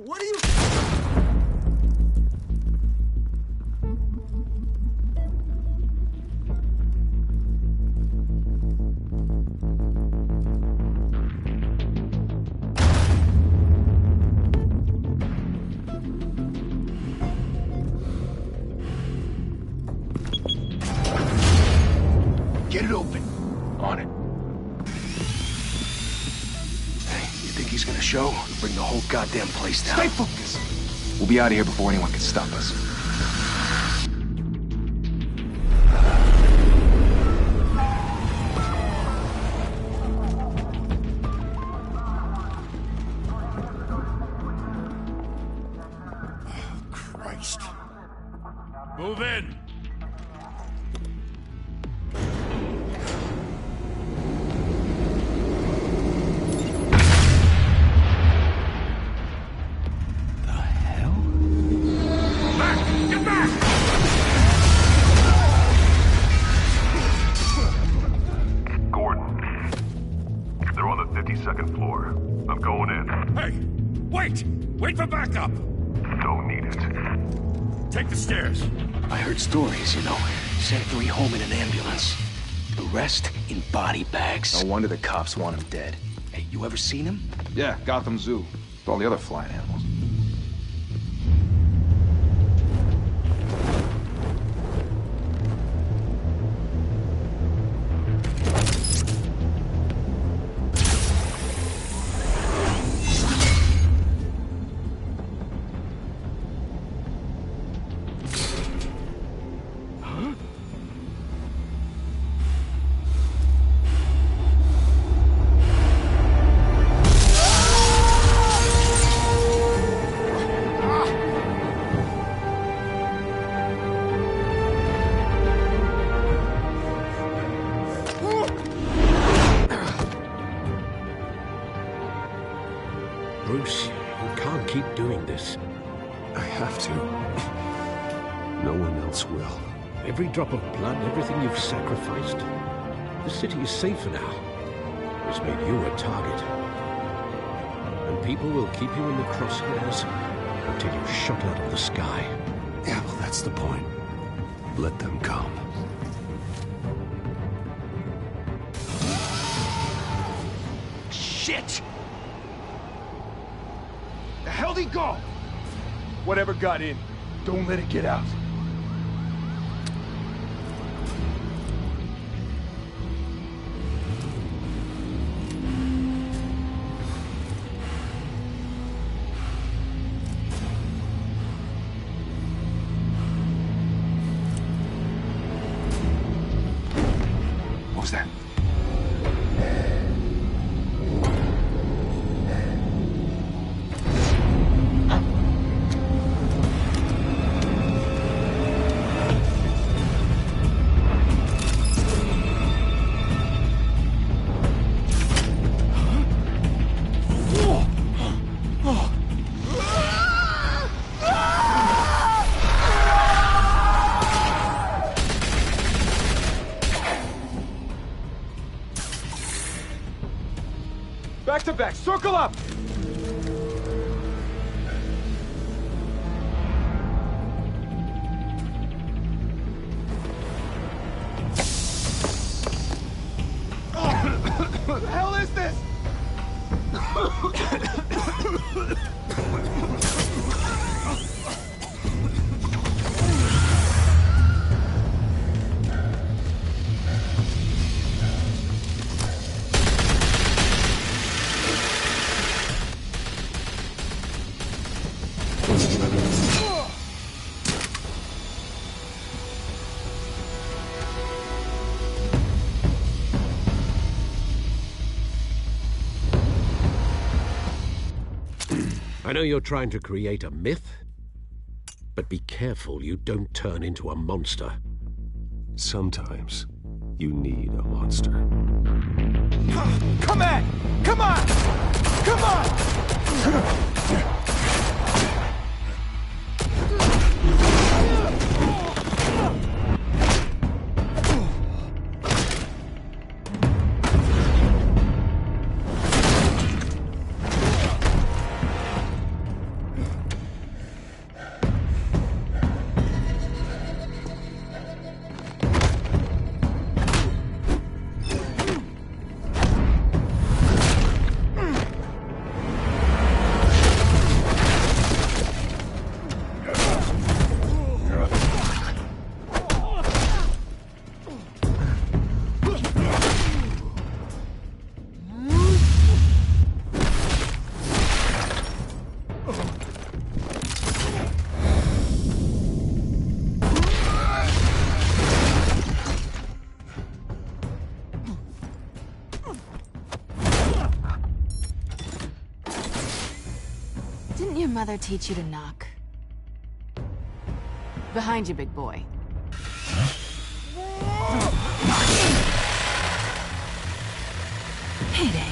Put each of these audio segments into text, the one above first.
What are you... Get it open. On it. Hey, you think he's gonna show? Bring the whole goddamn place down. Stay focused. We'll be out of here before anyone can stop us. Christ. Move in. Second floor. I'm going in. Hey! Wait! Wait for backup! Don't need it. Take the stairs. I heard stories, you know. Sent 3 home in an ambulance. The rest in body bags. No wonder the cops want him dead. Hey, you ever seen him? Yeah, Gotham Zoo. With all the other flying animals. Bruce, you can't keep doing this. I have to. No one else will. Every drop of blood, everything you've sacrificed. The city is safer now. It's made you a target. And people will keep you in the crosshairs until you're shot out of the sky. Yeah, well, that's the point. Let them come. Shit! The hell'd he go? Whatever got in, don't let it get out. What was that? Back to back, circle up! What the hell is this? I know you're trying to create a myth, but be careful you don't turn into a monster. Sometimes you need a monster. Come on! Come on! Come on! mother teach you to knock? Behind you, big boy. Heyday.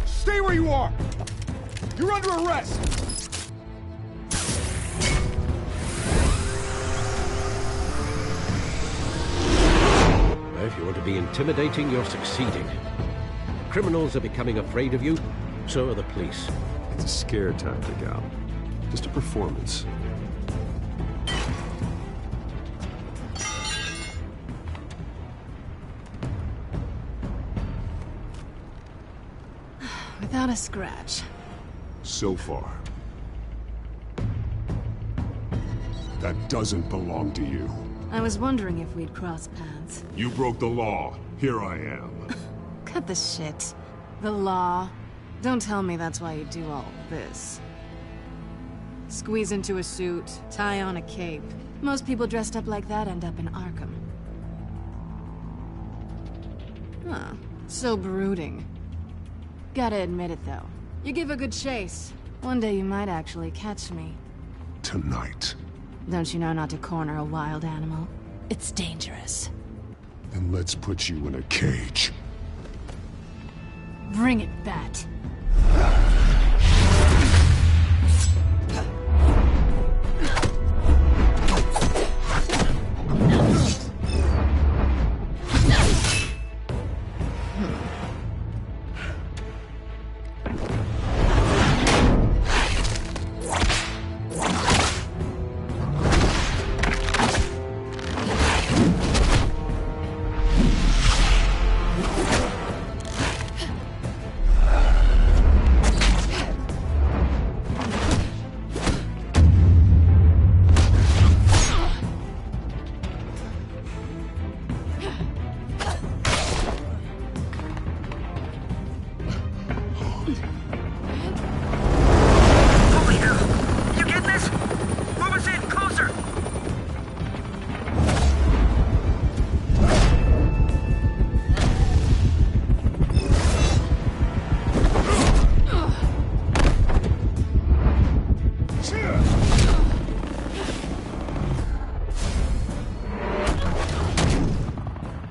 Stay where you are! You're under arrest! If you want to be intimidating, you're succeeding. Criminals are becoming afraid of you, so are the police. It's a scare tactic, Al. Just a performance. Without a scratch. So far. That doesn't belong to you. I was wondering if we'd cross paths. You broke the law. Here I am. Cut the shit. The law. Don't tell me that's why you do all this. Squeeze into a suit, tie on a cape. Most people dressed up like that end up in Arkham. Huh. So brooding. Gotta admit it, though. You give a good chase. One day you might actually catch me. Tonight. Don't you know not to corner a wild animal? It's dangerous. Then let's put you in a cage. Bring it, Bat.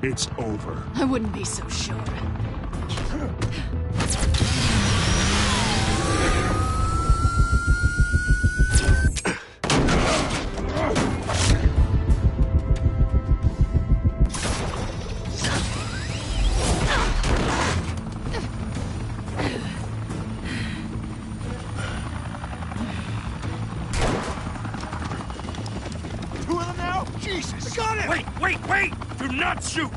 It's over. I wouldn't be so sure. Two of them now? Jesus! I got him! Wait! Do not shoot!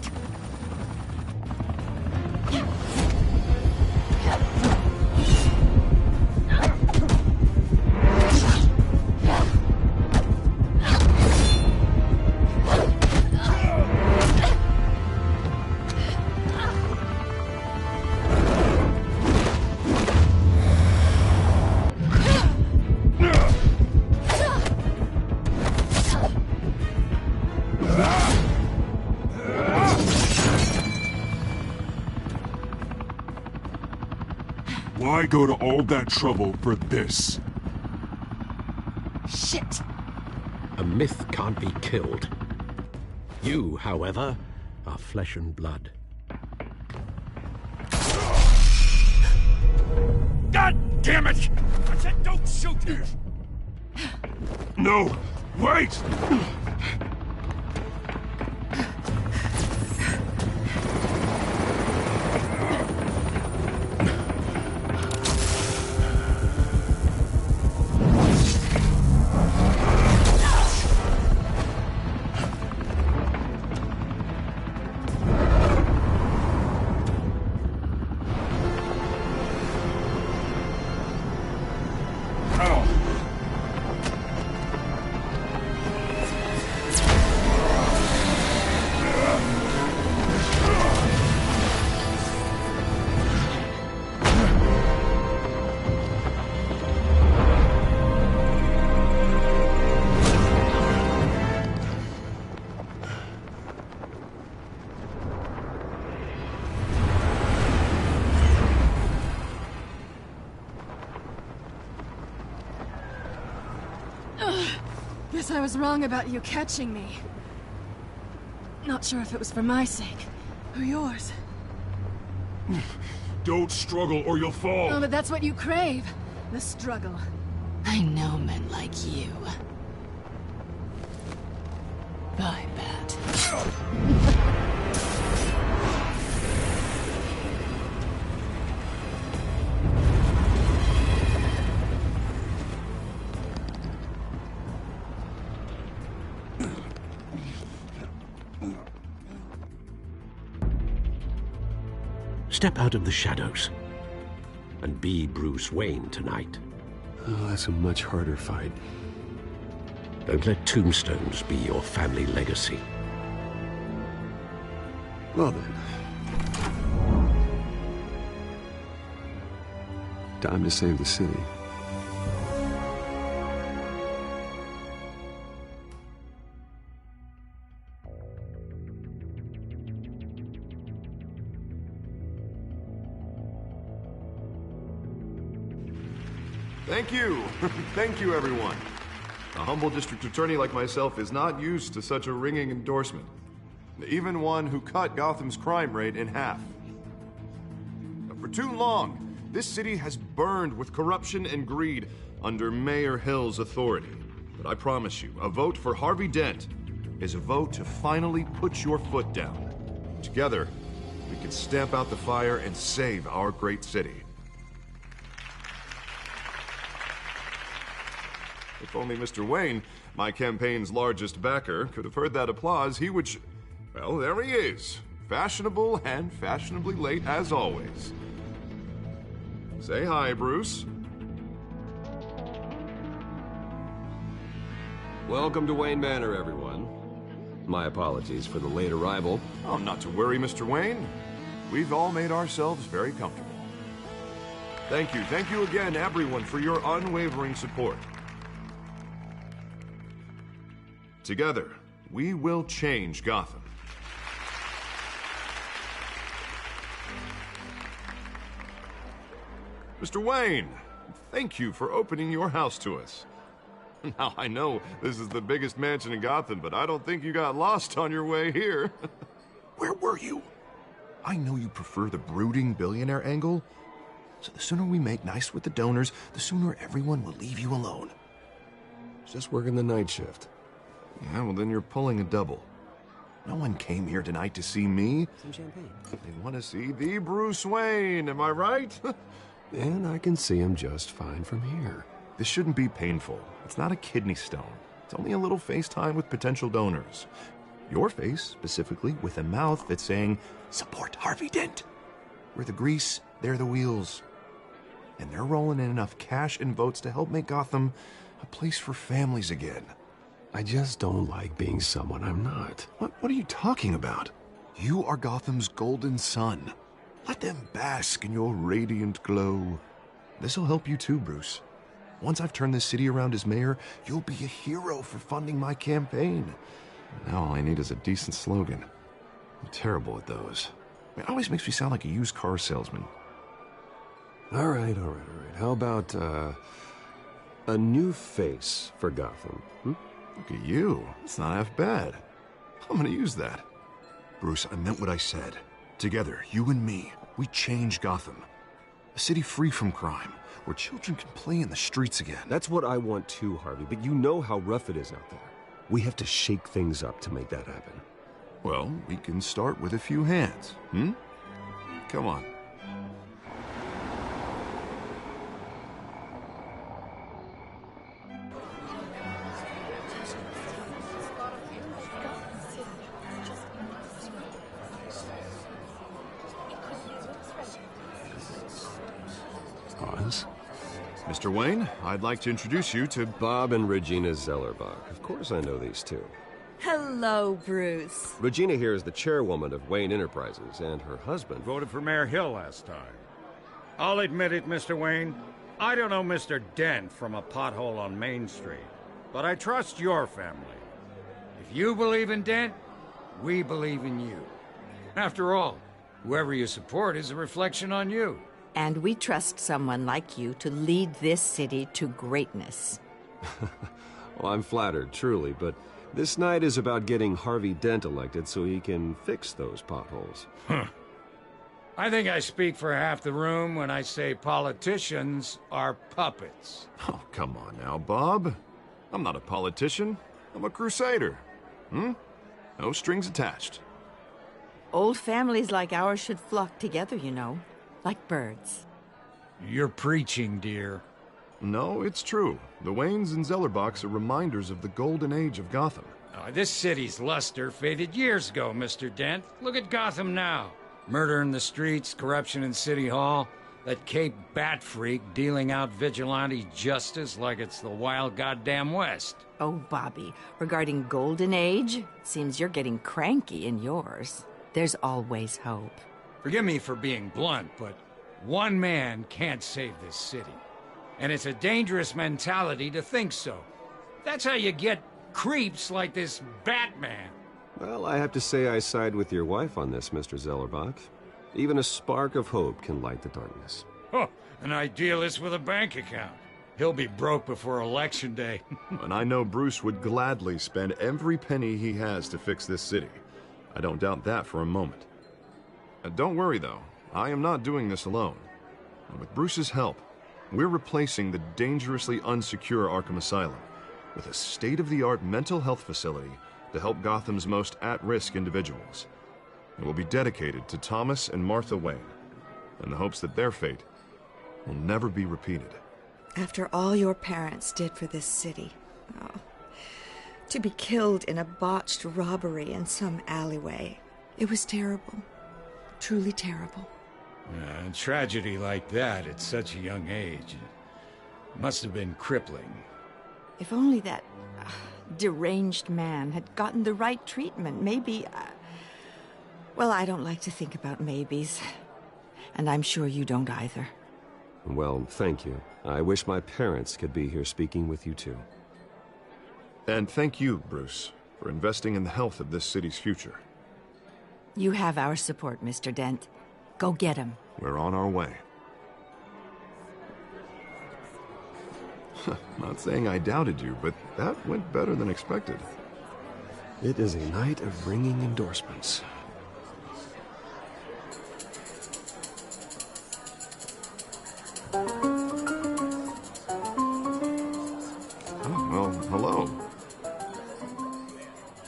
Why go to all that trouble for this? Shit! A myth can't be killed. You, however, are flesh and blood. God damn it! I said don't shoot! No! Wait! Guess I was wrong about you catching me. Not sure if it was for my sake, or yours. Don't struggle or you'll fall. Oh, but that's what you crave. The struggle. I know men like you. Bye, Bat. Step out of the shadows and be Bruce Wayne tonight. Oh, that's a much harder fight. Don't let tombstones be your family legacy. Well then. Time to save the city. Thank you. Thank you, everyone. A humble district attorney like myself is not used to such a ringing endorsement. Even one who cut Gotham's crime rate in half. For too long, this city has burned with corruption and greed under Mayor Hill's authority. But I promise you, a vote for Harvey Dent is a vote to finally put your foot down. Together, we can stamp out the fire and save our great city. If only Mr. Wayne, my campaign's largest backer, could have heard that applause, he would well, there he is. Fashionable and fashionably late as always. Say hi, Bruce. Welcome to Wayne Manor, everyone. My apologies for the late arrival. Oh, not to worry, Mr. Wayne. We've all made ourselves very comfortable. Thank you again, everyone, for your unwavering support. Together, we will change Gotham. Mr. Wayne, thank you for opening your house to us. Now, I know this is the biggest mansion in Gotham, but I don't think you got lost on your way here. Where were you? I know you prefer the brooding billionaire angle, so the sooner we make nice with the donors, the sooner everyone will leave you alone. Just working the night shift. Yeah, well then you're pulling a double. No one came here tonight to see me. Some champagne. They want to see the Bruce Wayne, am I right? And I can see him just fine from here. This shouldn't be painful. It's not a kidney stone. It's only a little FaceTime with potential donors. Your face, specifically, with a mouth that's saying, support Harvey Dent. We're the grease, they're the wheels. And they're rolling in enough cash and votes to help make Gotham a place for families again. I just don't like being someone I'm not. What are you talking about? You are Gotham's golden sun. Let them bask in your radiant glow. This'll help you too, Bruce. Once I've turned this city around as mayor, you'll be a hero for funding my campaign. Now all I need is a decent slogan. I'm terrible at those. It always makes me sound like a used car salesman. All right. How about, a new face for Gotham? Look at you. It's not half bad. I'm gonna use that. Bruce, I meant what I said. Together, you and me, we change Gotham. A city free from crime, where children can play in the streets again. That's what I want too, Harvey, but you know how rough it is out there. We have to shake things up to make that happen. Well, we can start with a few hands, Come on. Mr. Wayne, I'd like to introduce you to Bob and Regina Zellerbach. Of course I know these two. Hello, Bruce. Regina here is the chairwoman of Wayne Enterprises, and her husband Voted for Mayor Hill last time. I'll admit it, Mr. Wayne. I don't know Mr. Dent from a pothole on Main Street, but I trust your family. If you believe in Dent, we believe in you. After all, whoever you support is a reflection on you. And we trust someone like you to lead this city to greatness. Well, I'm flattered, truly, but this night is about getting Harvey Dent elected so he can fix those potholes. Huh. I think I speak for half the room when I say politicians are puppets. Oh, come on now, Bob. I'm not a politician. I'm a crusader. No strings attached. Old families like ours should flock together, you know, like birds. You're preaching, dear. No, it's true. The Waynes and Zellerbachs are reminders of the golden age of Gotham. Oh, this city's luster faded years ago, Mr. Dent. Look at Gotham now. Murder in the streets, corruption in City Hall, that Cape Bat freak dealing out vigilante justice like it's the wild goddamn West. Oh, Bobby, regarding Golden Age, seems you're getting cranky in yours. There's always hope. Forgive me for being blunt, but one man can't save this city. And it's a dangerous mentality to think so. That's how you get creeps like this Batman. Well, I have to say I side with your wife on this, Mr. Zellerbach. Even a spark of hope can light the darkness. Oh, an idealist with a bank account. He'll be broke before Election Day. And I know Bruce would gladly spend every penny he has to fix this city. I don't doubt that for a moment. Don't worry, though. I am not doing this alone. And with Bruce's help, we're replacing the dangerously unsecure Arkham Asylum with a state-of-the-art mental health facility to help Gotham's most at-risk individuals. It will be dedicated to Thomas and Martha Wayne, in the hopes that their fate will never be repeated. After all your parents did for this city, to be killed in a botched robbery in some alleyway, it was terrible. Truly terrible. A tragedy like that at such a young age must have been crippling. If only that deranged man had gotten the right treatment, maybe... Well, I don't like to think about maybes. And I'm sure you don't either. Well, thank you. I wish my parents could be here speaking with you, too. And thank you, Bruce, for investing in the health of this city's future. You have our support, Mr. Dent. Go get him. We're on our way. Not saying I doubted you, but that went better than expected. It is a night of ringing endorsements. Well, hello.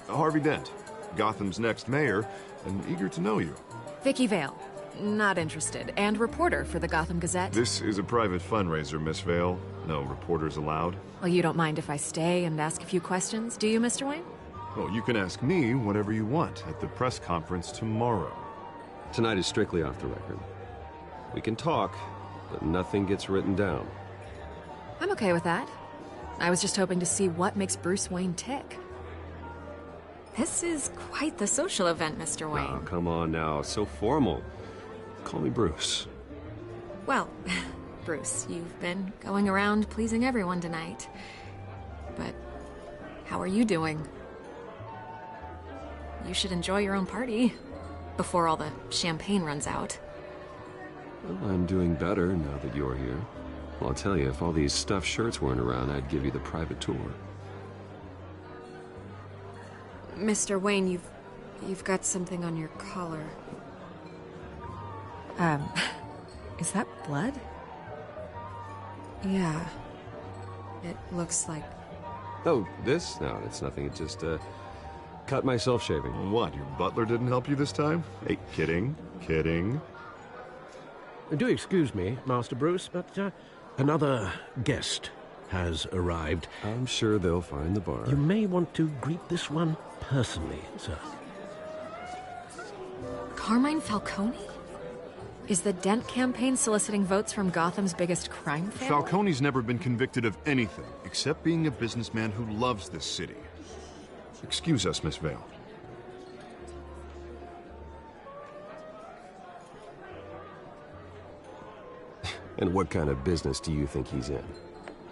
Harvey Dent, Gotham's next mayor, and eager to know you. Vicky Vale. Not interested. And reporter for the Gotham Gazette. This is a private fundraiser, Miss Vale. No reporters allowed. Well, you don't mind if I stay and ask a few questions, do you, Mr. Wayne? Well, you can ask me whatever you want at the press conference tomorrow. Tonight is strictly off the record. We can talk, but nothing gets written down. I'm okay with that. I was just hoping to see what makes Bruce Wayne tick. This is quite the social event, Mr. Wayne. Oh, come on now. So formal. Call me Bruce. Well, Bruce, you've been going around pleasing everyone tonight. But how are you doing? You should enjoy your own party before all the champagne runs out. Well, I'm doing better now that you're here. Well, I'll tell you, if all these stuffed shirts weren't around, I'd give you the private tour. Mr. Wayne, you've got something on your collar. Is that blood? Yeah. It looks like... Oh, this? No, it's nothing. It just, cut myself shaving. What, your butler didn't help you this time? Hey, kidding. Do excuse me, Master Bruce, but another guest has arrived. I'm sure they'll find the bar. You may want to greet this one personally, sir. Carmine Falcone? Is the Dent campaign soliciting votes from Gotham's biggest crime family? Falcone's never been convicted of anything, except being a businessman who loves this city. Excuse us, Miss Vale. And what kind of business do you think he's in?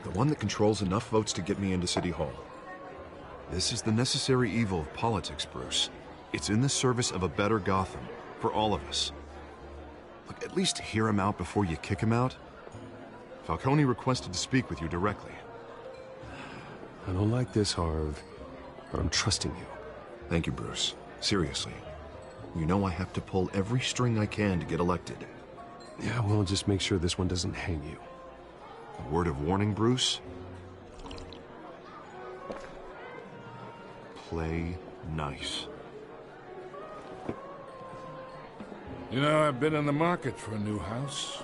The one that controls enough votes to get me into City Hall. This is the necessary evil of politics, Bruce. It's in the service of a better Gotham, for all of us. Look, at least hear him out before you kick him out. Falcone requested to speak with you directly. I don't like this, Harv, but I'm trusting you. Thank you, Bruce. Seriously. You know I have to pull every string I can to get elected. Yeah, well, just make sure this one doesn't hang you. A word of warning, Bruce? Play nice. You know, I've been in the market for a new house.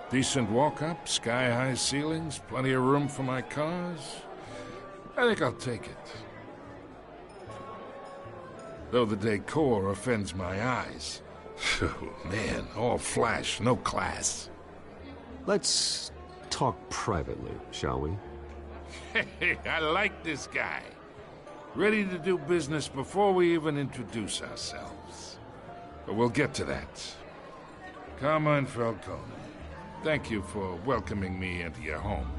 Decent walk-up, sky-high ceilings, plenty of room for my cars. I think I'll take it. Though the decor offends my eyes. Oh, man, all flash, no class. Let's talk privately, shall we? Hey, I like this guy. Ready to do business before we even introduce ourselves. But we'll get to that. Carmine Falcone, thank you for welcoming me into your home.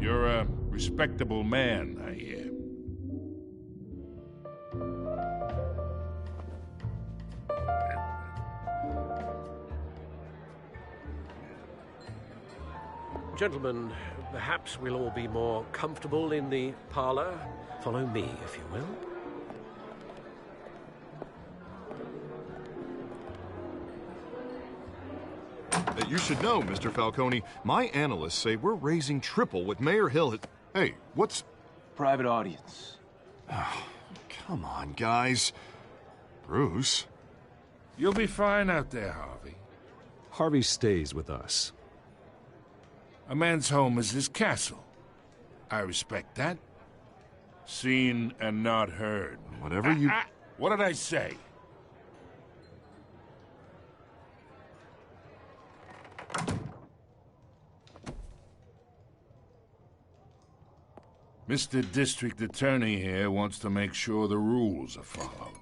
You're a respectable man, I hear. Gentlemen, perhaps we'll all be more comfortable in the parlor. Follow me, if you will. You should know, Mr. Falcone, my analysts say we're raising triple what Mayor Hill had... Hey, what's... Private audience. Oh, come on, guys. Bruce? You'll be fine out there, Harvey. Harvey stays with us. A man's home is his castle. I respect that. Seen and not heard. Whatever you... What did I say? Mr. District Attorney here wants to make sure the rules are followed.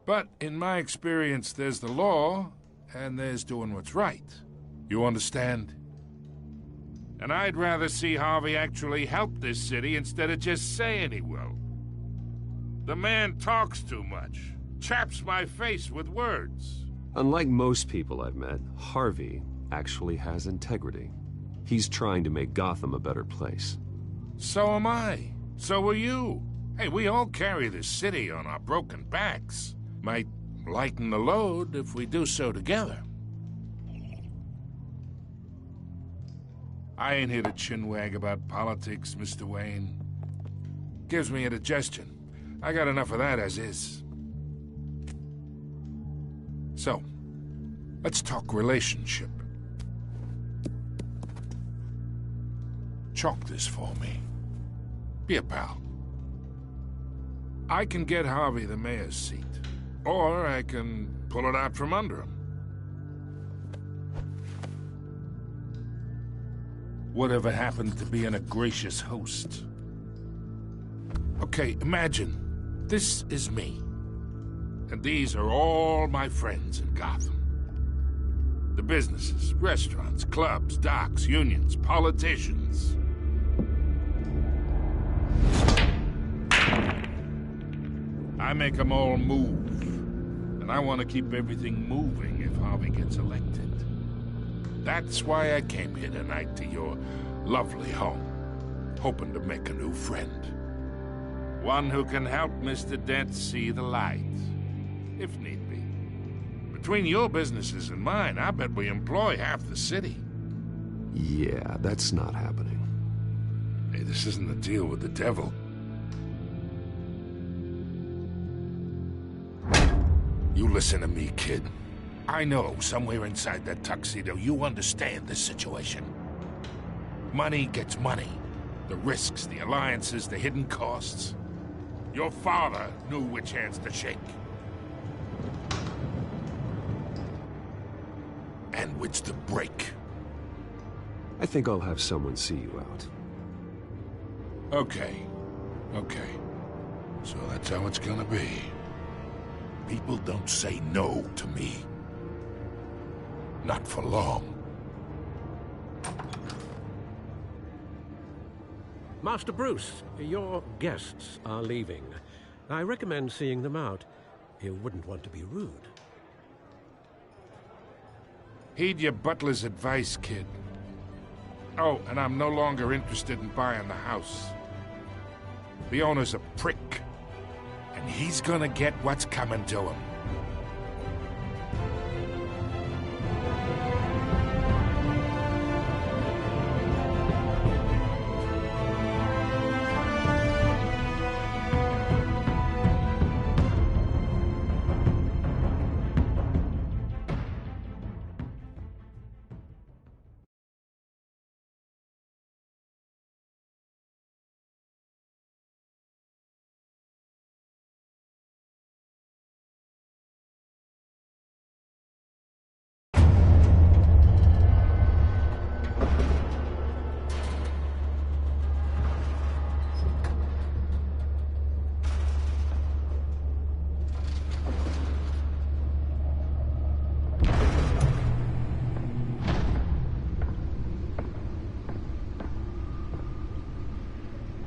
But in my experience, there's the law, and there's doing what's right. You understand? And I'd rather see Harvey actually help this city instead of just saying he will. The man talks too much, chaps my face with words. Unlike most people I've met, Harvey actually has integrity. He's trying to make Gotham a better place. So am I. So are you. Hey, we all carry this city on our broken backs. Might lighten the load if we do so together. I ain't here to chinwag about politics, Mr. Wayne. Gives me indigestion. I got enough of that as is. So, let's talk relationship. Chalk this for me. Be a pal. I can get Harvey the mayor's seat, or I can pull it out from under him. Whatever happened to being a gracious host? Okay, imagine this is me, and these are all my friends in Gotham. The businesses, restaurants, clubs, docks, unions, politicians. I make them all move, and I want to keep everything moving if Harvey gets elected. That's why I came here tonight to your lovely home, hoping to make a new friend. One who can help Mr. Dent see the light, if need be. Between your businesses and mine, I bet we employ half the city. Yeah, that's not happening. Hey, this isn't a deal with the devil. You listen to me, kid. I know somewhere inside that tuxedo you understand this situation. Money gets money. The risks, the alliances, the hidden costs. Your father knew which hands to shake. And which to break. I think I'll have someone see you out. Okay. So that's how it's gonna be. People don't say no to me. Not for long. Master Bruce, your guests are leaving. I recommend seeing them out. You wouldn't want to be rude. Heed your butler's advice, kid. Oh, and I'm no longer interested in buying the house. The owner's a prick, and he's gonna get what's coming to him.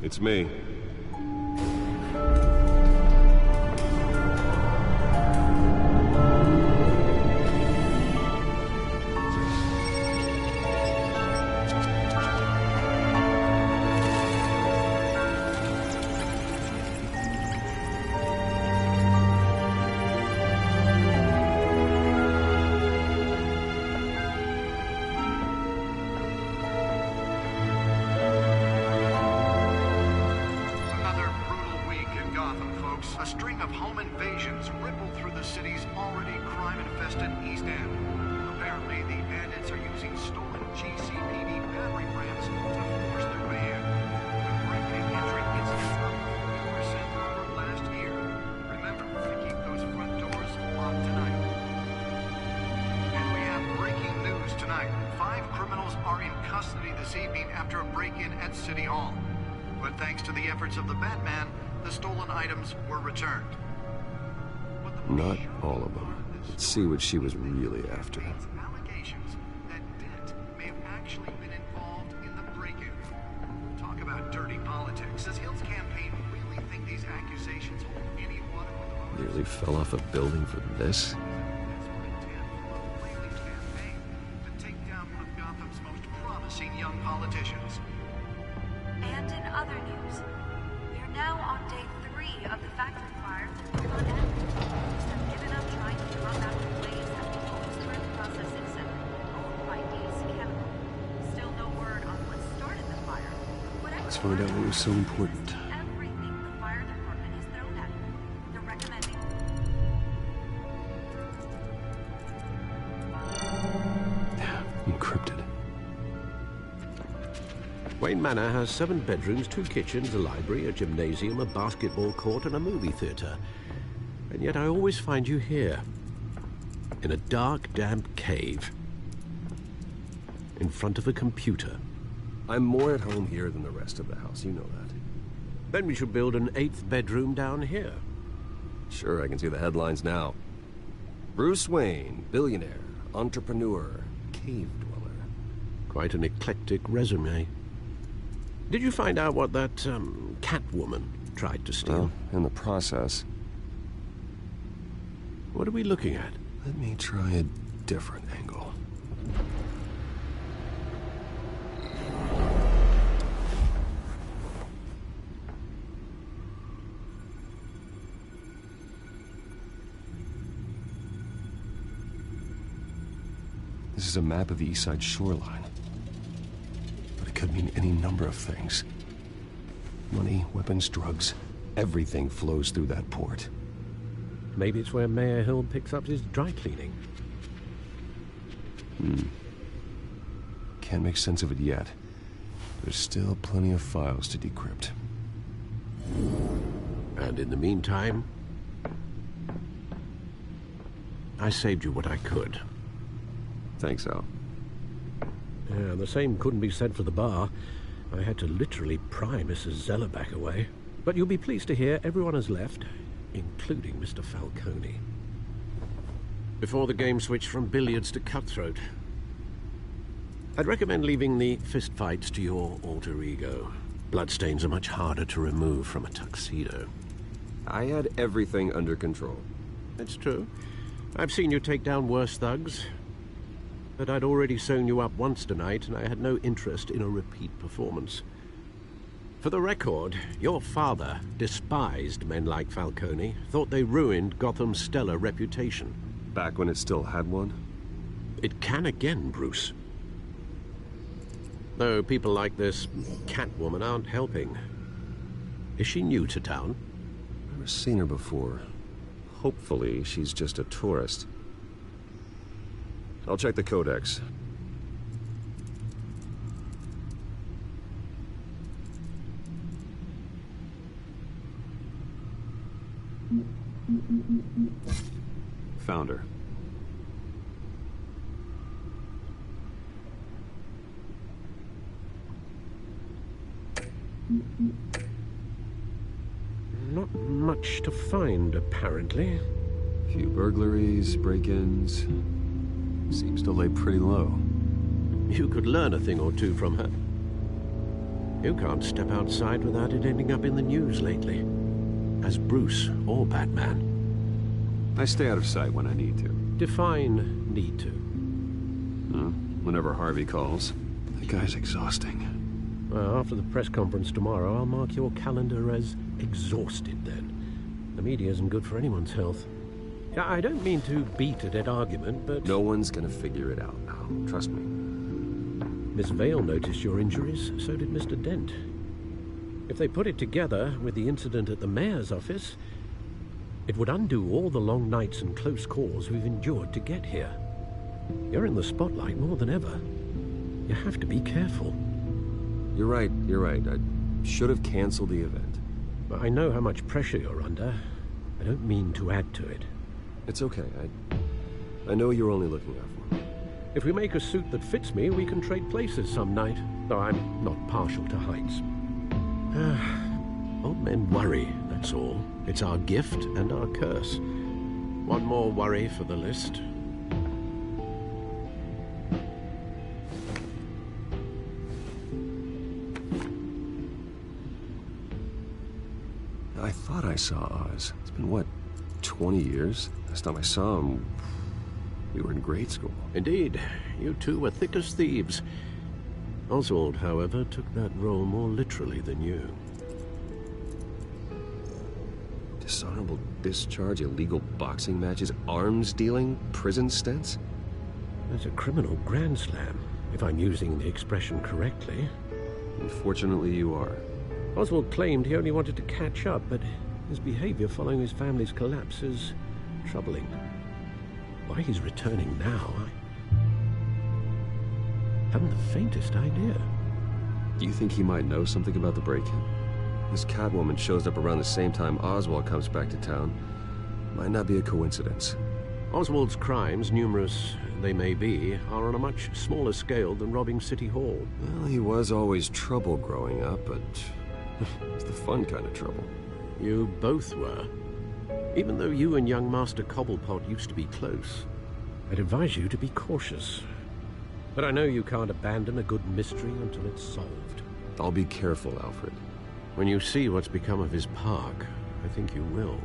It's me. Not all of them. Let's see what she was really after. Allegations that Dent may have actually been involved in the break-in. Talk about dirty politics. Does Hill's campaign really think these accusations hold any water with the voters? Nearly fell off a building for this? To take down one of Gotham's most promising young politicians. And in other news, we are now on day 3 of the factory fire that will not end. Have given up trying to drum out the blaze that we always turn the processing center owned by Ace Chemical. Still no word on what started the fire. Whatever. Let's find out what was so important. Everything the fire department has thrown at it. They're recommending. Encrypted. Wayne Manor has 7 bedrooms, 2 kitchens, a library, a gymnasium, a basketball court, and a movie theater. And yet I always find you here, in a dark, damp cave, in front of a computer. I'm more at home here than the rest of the house, you know that. Then we should build an 8th bedroom down here. Sure, I can see the headlines now. Bruce Wayne, billionaire, entrepreneur, cave dweller. Quite an eclectic resume. Did you find out what that, Catwoman tried to steal? Well, in the process. What are we looking at? Let me try a different angle. This is a map of the East Side shoreline. But it could mean any number of things. Money, weapons, drugs, everything flows through that port. Maybe it's where Mayor Hill picks up his dry cleaning. Can't make sense of it yet. There's still plenty of files to decrypt. And in the meantime, I saved you what I could. Thanks, Al. Yeah, the same couldn't be said for the bar. I had to literally pry Mrs. Zellerback away. But you'll be pleased to hear everyone has left, including Mr. Falcone. Before the game switched from billiards to cutthroat. I'd recommend leaving the fistfights to your alter ego. Bloodstains are much harder to remove from a tuxedo. I had everything under control. It's true. I've seen you take down worse thugs. but I'd already sewn you up once tonight, and I had no interest in a repeat performance. For the record, your father despised men like Falcone, thought they ruined Gotham's stellar reputation. Back when it still had one? It can again, Bruce. Though people like this Catwoman aren't helping. Is she new to town? Never seen her before. Hopefully, she's just a tourist. I'll check the codex. Found her. Not much to find, apparently. Few burglaries, break-ins. Seems to lay pretty low. You could learn a thing or two from her. You can't step outside without it ending up in the news lately. As Bruce or Batman. I stay out of sight when I need to. Define need to. Whenever Harvey calls. That guy's exhausting. Well, after the press conference tomorrow, I'll mark your calendar as exhausted then. The media isn't good for anyone's health. I don't mean to beat a dead argument, but... No one's gonna figure it out now. Trust me. Miss Vale noticed your injuries, so did Mr. Dent. If they put it together with the incident at the mayor's office, it would undo all the long nights and close calls we've endured to get here. You're in the spotlight more than ever. You have to be careful. You're right. I should have canceled the event. But I know how much pressure you're under. I don't mean to add to it. It's okay. I know you're only looking out for me. If we make a suit that fits me, we can trade places some night. Though I'm not partial to heights. Old men worry, that's all. It's our gift and our curse. One more worry for the list. I thought I saw Oz. It's been, what, 20 years? Last time I saw him, we were in grade school. Indeed. You two were thick as thieves. Oswald, however, took that role more literally than you. Dishonorable discharge, illegal boxing matches, arms dealing, prison stints? That's a criminal grand slam, if I'm using the expression correctly. Unfortunately, you are. Oswald claimed he only wanted to catch up, but his behavior following his family's collapse is troubling. Why he's returning now, I haven't the faintest idea. Do you think he might know something about the break-in? This Catwoman shows up around the same time Oswald comes back to town. Might not be a coincidence. Oswald's crimes, numerous they may be, are on a much smaller scale than robbing City Hall. Well, he was always trouble growing up, but it's the fun kind of trouble. You both were. Even though you and young Master Cobblepot used to be close, I'd advise you to be cautious. But I know you can't abandon a good mystery until it's solved. I'll be careful, Alfred. When you see what's become of his park, I think you will.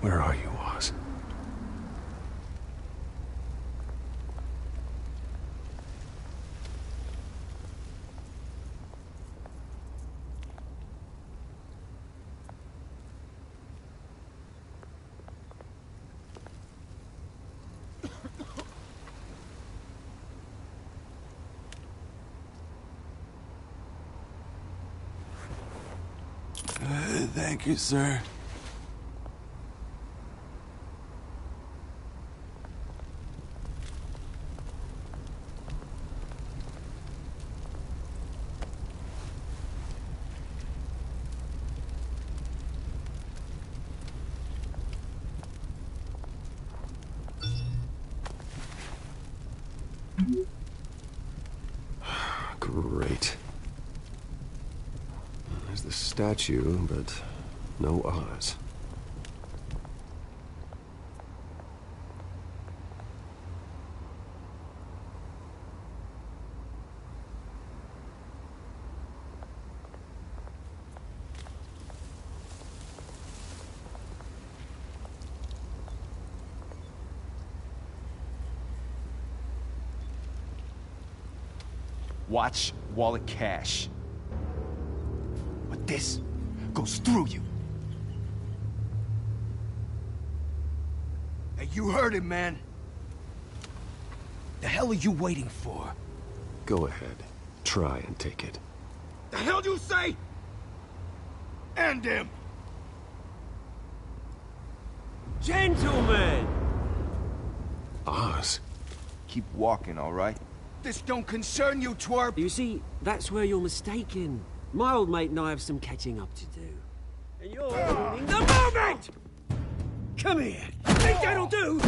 Where are you, Oz? Thank you, sir. Great. There's the statue, but no Oz. Watch wallet cash. But this goes through you. Hey, you heard him, man. The hell are you waiting for? Go ahead. Try and take it. The hell do you say? End him! Gentlemen! Oz? Keep walking, all right? This don't concern you, twerp! You see, that's where you're mistaken. My old mate and I have some catching up to do. And you're ruining the moment! Come here! Think that'll do?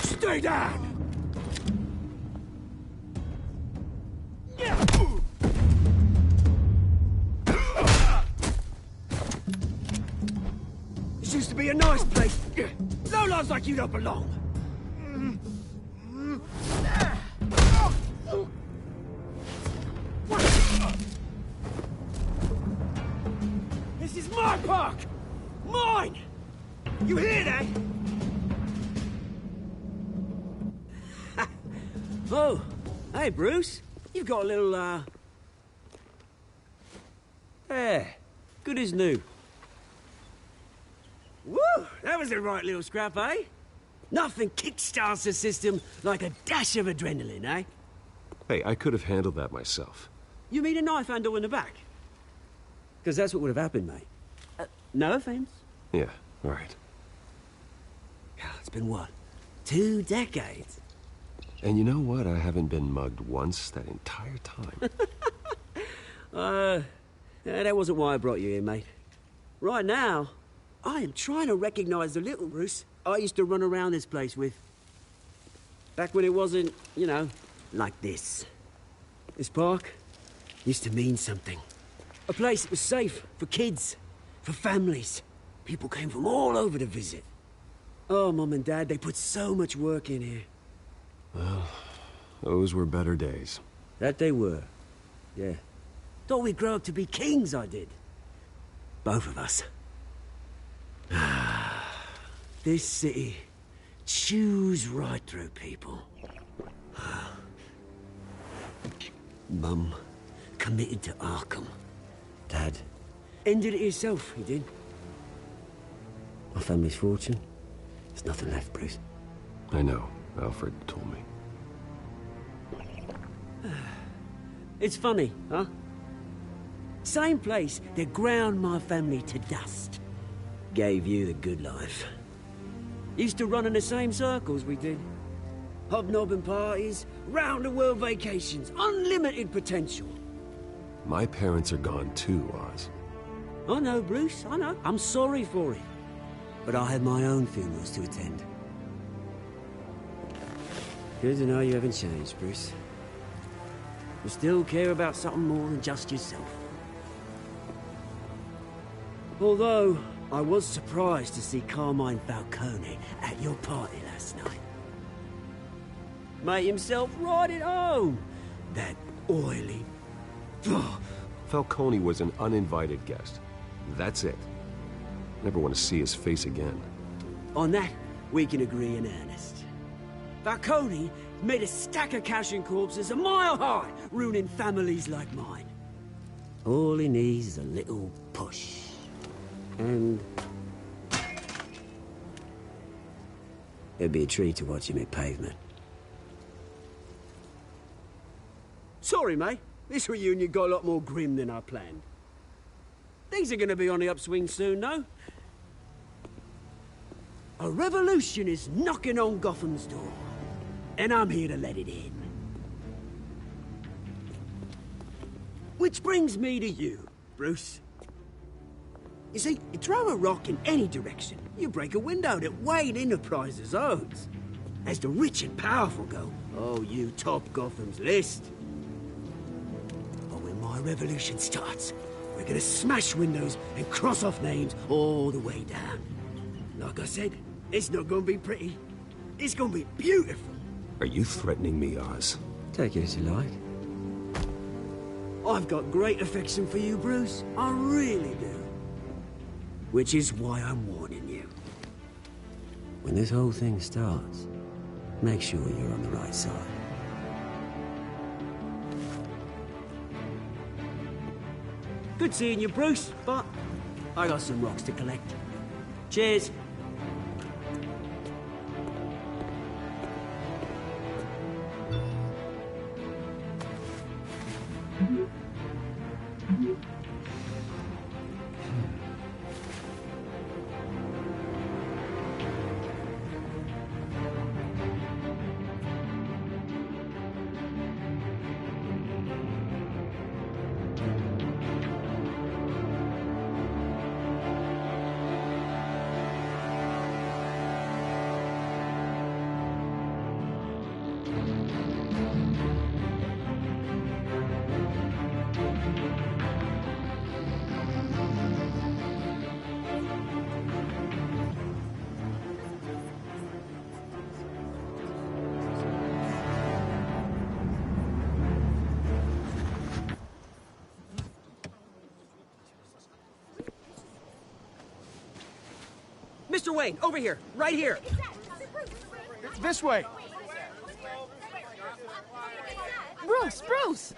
Stay down! This used to be a nice place. Lowlifes like you don't belong. This is my park! Mine! You hear that? Oh, hey, Bruce. You've got a little, Yeah, good as new. Woo! That was a right little scrap, eh? Nothing kickstarts the system like a dash of adrenaline, eh? Hey, I could have handled that myself. You mean a knife handle in the back? Because that's what would have happened, mate. No offense. Yeah, right. It's been what? 2 decades? And you know what? I haven't been mugged once that entire time. That wasn't why I brought you here, mate. Right now, I am trying to recognize the little Bruce I used to run around this place with. Back when it wasn't, you know, like this. This park used to mean something. A place that was safe for kids, for families. People came from all over to visit. Oh, Mum and Dad, they put so much work in here. Well, those were better days. That they were. Yeah. Thought we'd grow up to be kings, I did. Both of us. This city chews right through people. Mum committed to Arkham. Dad ended it himself, he did. My family's fortune. There's nothing left, Bruce. I know. Alfred told me. It's funny, huh? Same place that ground my family to dust. Gave you the good life. Used to run in the same circles we did. Hobnobbing parties, round-the-world vacations, unlimited potential. My parents are gone too, Oz. I know, Bruce, I know. I'm sorry for it. But I had my own funerals to attend. Good to know you haven't changed, Bruce. You still care about something more than just yourself. Although, I was surprised to see Carmine Falcone at your party last night. Made himself right at home. That oily... Falcone was an uninvited guest. That's it. Never want to see his face again. On that, we can agree in earnest. Falcone made a stack of cash and corpses a mile high, ruining families like mine. All he needs is a little push. And... it'd be a treat to watch him hit pavement. Sorry, mate. This reunion got a lot more grim than I planned. Things are gonna be on the upswing soon, no? A revolution is knocking on Gotham's door. And I'm here to let it in. Which brings me to you, Bruce. You see, you throw a rock in any direction, you break a window that Wayne Enterprises owns. As the rich and powerful go, oh, you top Gotham's list. But when my revolution starts, we're gonna smash windows and cross off names all the way down. Like I said, it's not gonna be pretty. It's gonna be beautiful. Are you threatening me, Oz? Take it as you like. I've got great affection for you, Bruce. I really do. Which is why I'm warning you. When this whole thing starts, make sure you're on the right side. Good seeing you, Bruce, but I got some rocks to collect. Cheers. Mr. Wayne, over here, right here. This way. Bruce!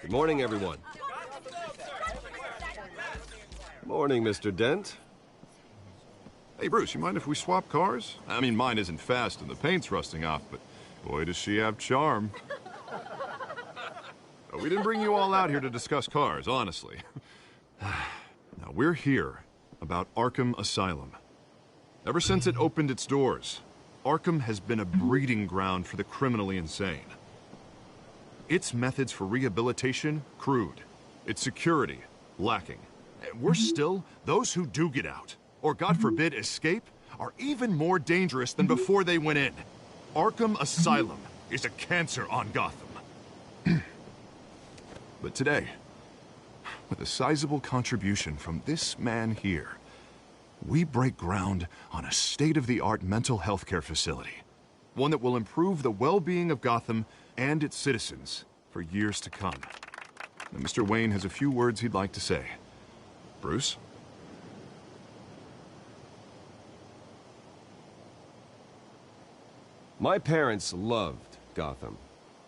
Good morning, everyone. Morning, Mr. Dent. Hey, Bruce, you mind if we swap cars? I mean, mine isn't fast and the paint's rusting off, but boy, does she have charm. We didn't bring you all out here to discuss cars, honestly. Now, we're here about Arkham Asylum. Ever since it opened its doors, Arkham has been a breeding ground for the criminally insane. Its methods for rehabilitation, crude. Its security, lacking. Worse still, those who do get out, or God forbid escape, are even more dangerous than before they went in. Arkham Asylum is a cancer on Gotham. But today, with a sizable contribution from this man here, we break ground on a state-of-the-art mental health care facility. One that will improve the well-being of Gotham and its citizens for years to come. Now, Mr. Wayne has a few words he'd like to say. Bruce? My parents loved Gotham.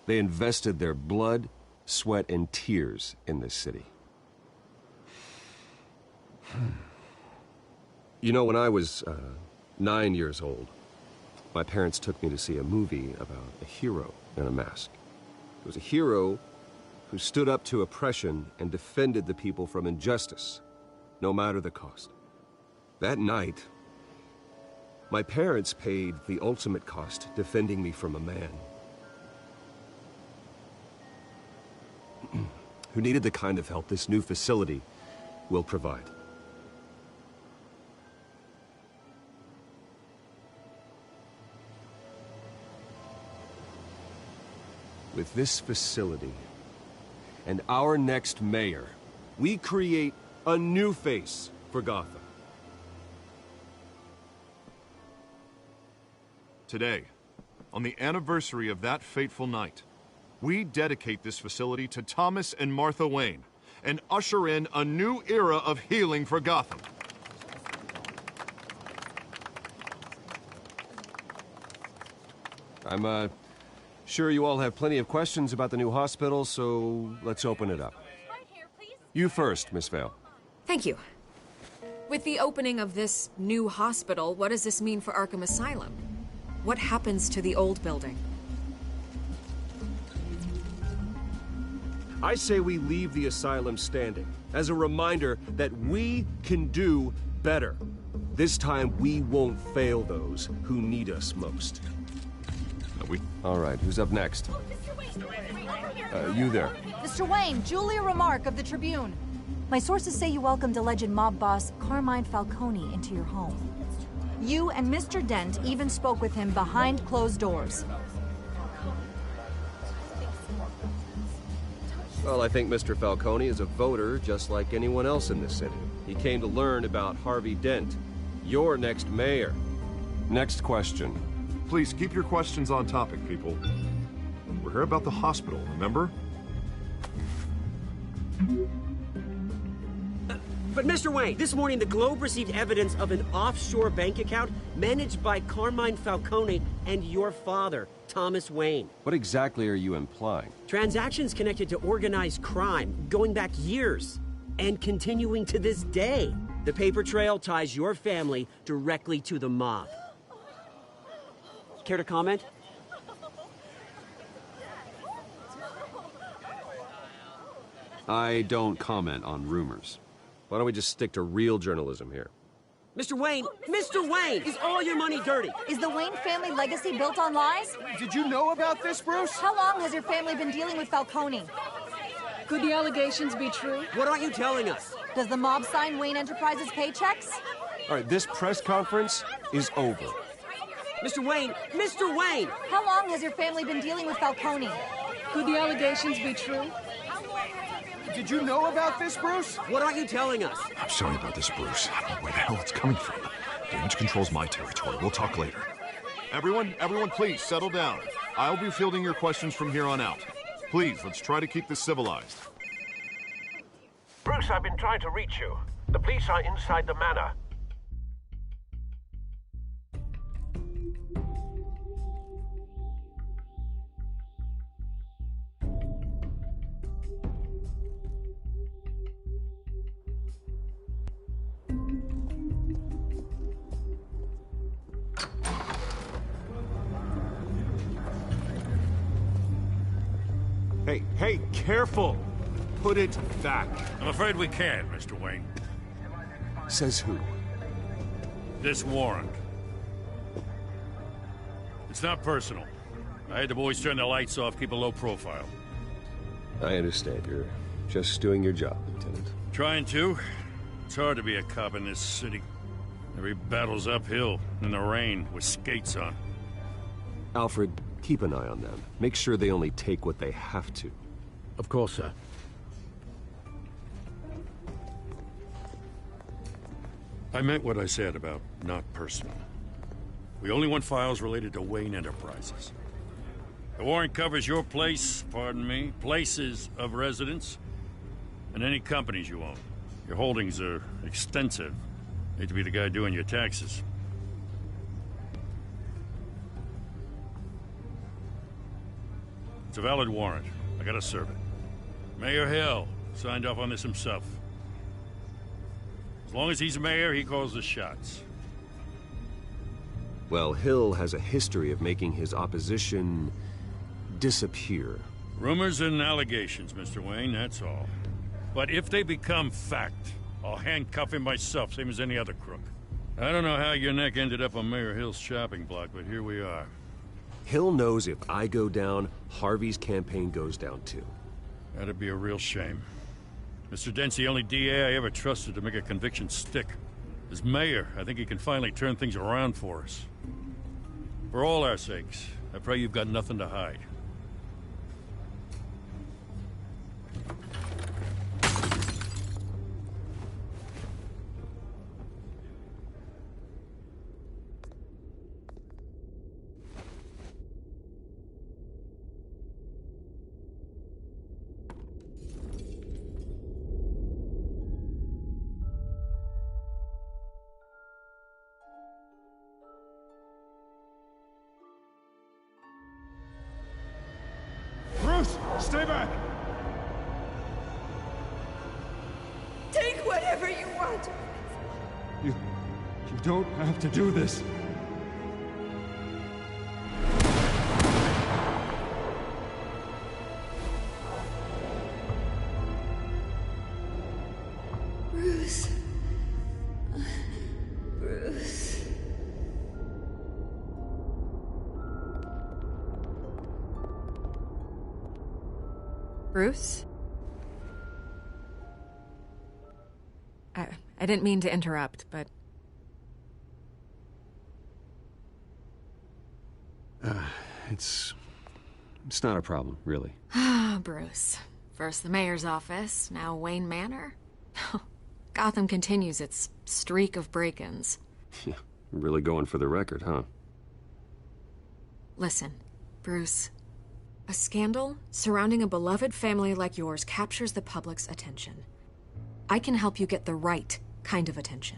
They invested their blood, sweat, and tears in this city. You know, when I was 9 years old, my parents took me to see a movie about a hero in a mask. It was a hero who stood up to oppression and defended the people from injustice, no matter the cost. That night, my parents paid the ultimate cost defending me from a man who needed the kind of help this new facility will provide. With this facility and our next mayor, we create a new face for Gotham. Today, on the anniversary of that fateful night, we dedicate this facility to Thomas and Martha Wayne and usher in a new era of healing for Gotham. I'm sure you all have plenty of questions about the new hospital, so let's open it up. You first, Miss Vale. Thank you. With the opening of this new hospital, what does this mean for Arkham Asylum? What happens to the old building? I say we leave the asylum standing as a reminder that we can do better. This time we won't fail those who need us most. All right, who's up next? You there. Mr. Wayne, Julia Remark of the Tribune. My sources say you welcomed alleged mob boss Carmine Falcone into your home. You and Mr. Dent even spoke with him behind closed doors. Well, I think Mr. Falcone is a voter just like anyone else in this city. He came to learn about Harvey Dent, your next mayor. Next question. Please keep your questions on topic, people. We're here about the hospital, remember? But Mr. Wayne, this morning the Globe received evidence of an offshore bank account managed by Carmine Falcone and your father, Thomas Wayne. What exactly are you implying? Transactions connected to organized crime, going back years, and continuing to this day. The paper trail ties your family directly to the mob. Care to comment? I don't comment on rumors. Why don't we just stick to real journalism here? Mr. Wayne, is all your money dirty? Is the Wayne family legacy built on lies? Did you know about this, Bruce? How long has your family been dealing with Falcone? Could the allegations be true? What aren't you telling us? Does the mob sign Wayne Enterprises paychecks? All right, this press conference is over. Mr. Wayne! How long has your family been dealing with Falcone? Could the allegations be true? Did you know about this, Bruce? What aren't you telling us? I'm sorry about this, Bruce. I don't know where the hell it's coming from. Damage control's my territory. We'll talk later. Everyone, please, settle down. I'll be fielding your questions from here on out. Please, let's try to keep this civilized. Bruce, I've been trying to reach you. The police are inside the manor. Hey, careful! Put it back. I'm afraid we can't, Mr. Wayne. Says who? This warrant. It's not personal. I had the boys turn the lights off, keep a low profile. I understand. You're just doing your job, Lieutenant. Trying to. It's hard to be a cop in this city. Every battle's uphill, in the rain, with skates on. Alfred, keep an eye on them. Make sure they only take what they have to. Of course, sir. I meant what I said about not personal. We only want files related to Wayne Enterprises. The warrant covers your place, pardon me, places of residence, and any companies you own. Your holdings are extensive. Hate to be the guy doing your taxes. It's a valid warrant. I gotta serve it. Mayor Hill signed off on this himself. As long as he's mayor, he calls the shots. Well, Hill has a history of making his opposition disappear. Rumors and allegations, Mr. Wayne, that's all. But if they become fact, I'll handcuff him myself, same as any other crook. I don't know how your neck ended up on Mayor Hill's shopping block, but here we are. Hill knows if I go down, Harvey's campaign goes down too. That'd be a real shame. Mr. Dent's the only DA I ever trusted to make a conviction stick. As mayor, I think he can finally turn things around for us. For all our sakes, I pray you've got nothing to hide. Stay back! Take whatever you want. You don't have to do this. Bruce. Bruce. Bruce? I didn't mean to interrupt, but... It's not a problem, really. Ah, Bruce. First the mayor's office, now Wayne Manor. Gotham continues its streak of break-ins. Yeah, really going for the record, huh? Listen, Bruce. A scandal surrounding a beloved family like yours captures the public's attention. I can help you get the right kind of attention.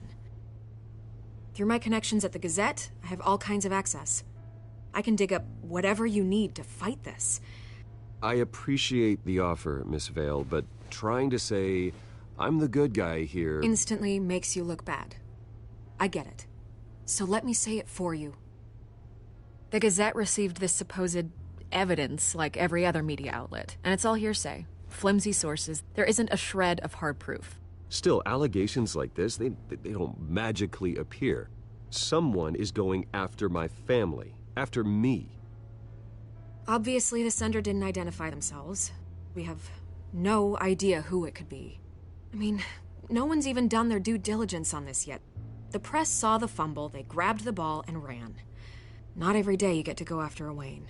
Through my connections at the Gazette, I have all kinds of access. I can dig up whatever you need to fight this. I appreciate the offer, Miss Vale, but trying to say I'm the good guy here... instantly makes you look bad. I get it. So let me say it for you. The Gazette received this supposed evidence like every other media outlet, and it's all hearsay. Flimsy sources. There isn't a shred of hard proof. Still, allegations like this, they don't magically appear. Someone is going after my family, after me. Obviously, the sender didn't identify themselves. We have no idea who it could be. I mean, no one's even done their due diligence on this yet. The press saw the fumble, they grabbed the ball and ran. Not every day you get to go after a Wayne.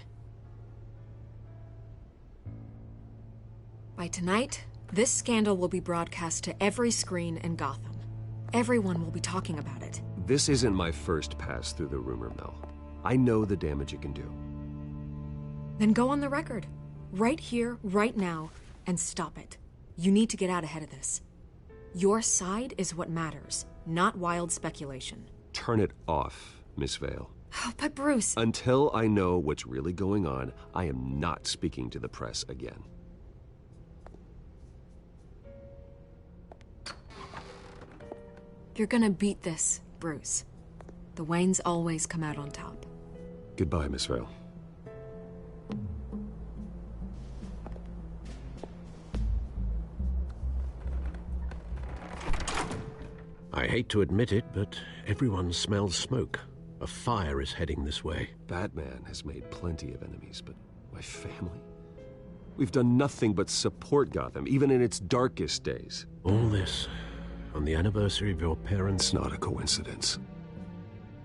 By tonight, this scandal will be broadcast to every screen in Gotham. Everyone will be talking about it. This isn't my first pass through the rumor mill. I know the damage it can do. Then go on the record. Right here, right now, and stop it. You need to get out ahead of this. Your side is what matters, not wild speculation. Turn it off, Miss Vale. Oh, but Bruce... Until I know what's really going on, I am not speaking to the press again. You're gonna beat this, Bruce. The Waynes always come out on top. Goodbye, Miss Vale. I hate to admit it, but everyone smells smoke. A fire is heading this way. Batman has made plenty of enemies, but my family? We've done nothing but support Gotham, even in its darkest days. All this on the anniversary of your parents'... It's not a coincidence.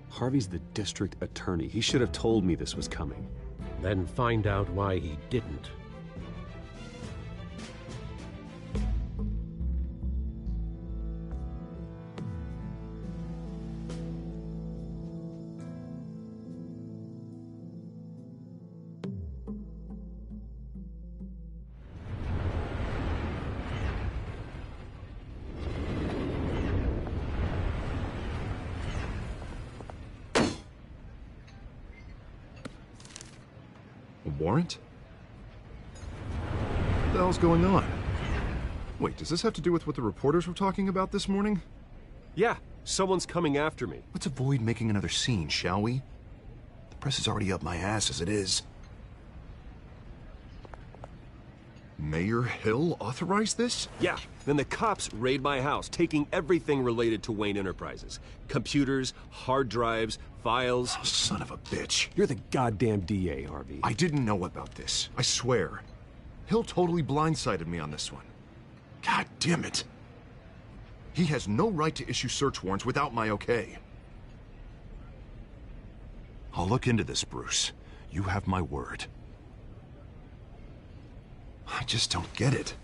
Harvey's the district attorney. He should have told me this was coming. Then find out why he didn't. Warrant? What the hell's going on? Wait, does this have to do with what the reporters were talking about this morning? Yeah, someone's coming after me. Let's avoid making another scene, shall we? The press is already up my ass as it is. Mayor Hill authorized this? Yeah, then the cops raid my house, taking everything related to Wayne Enterprises. Computers, hard drives, files. Oh, son of a bitch. You're the goddamn DA, Harvey. I didn't know about this, I swear. Hill totally blindsided me on this one. God damn it. He has no right to issue search warrants without my okay. I'll look into this, Bruce. You have my word. I just don't get it.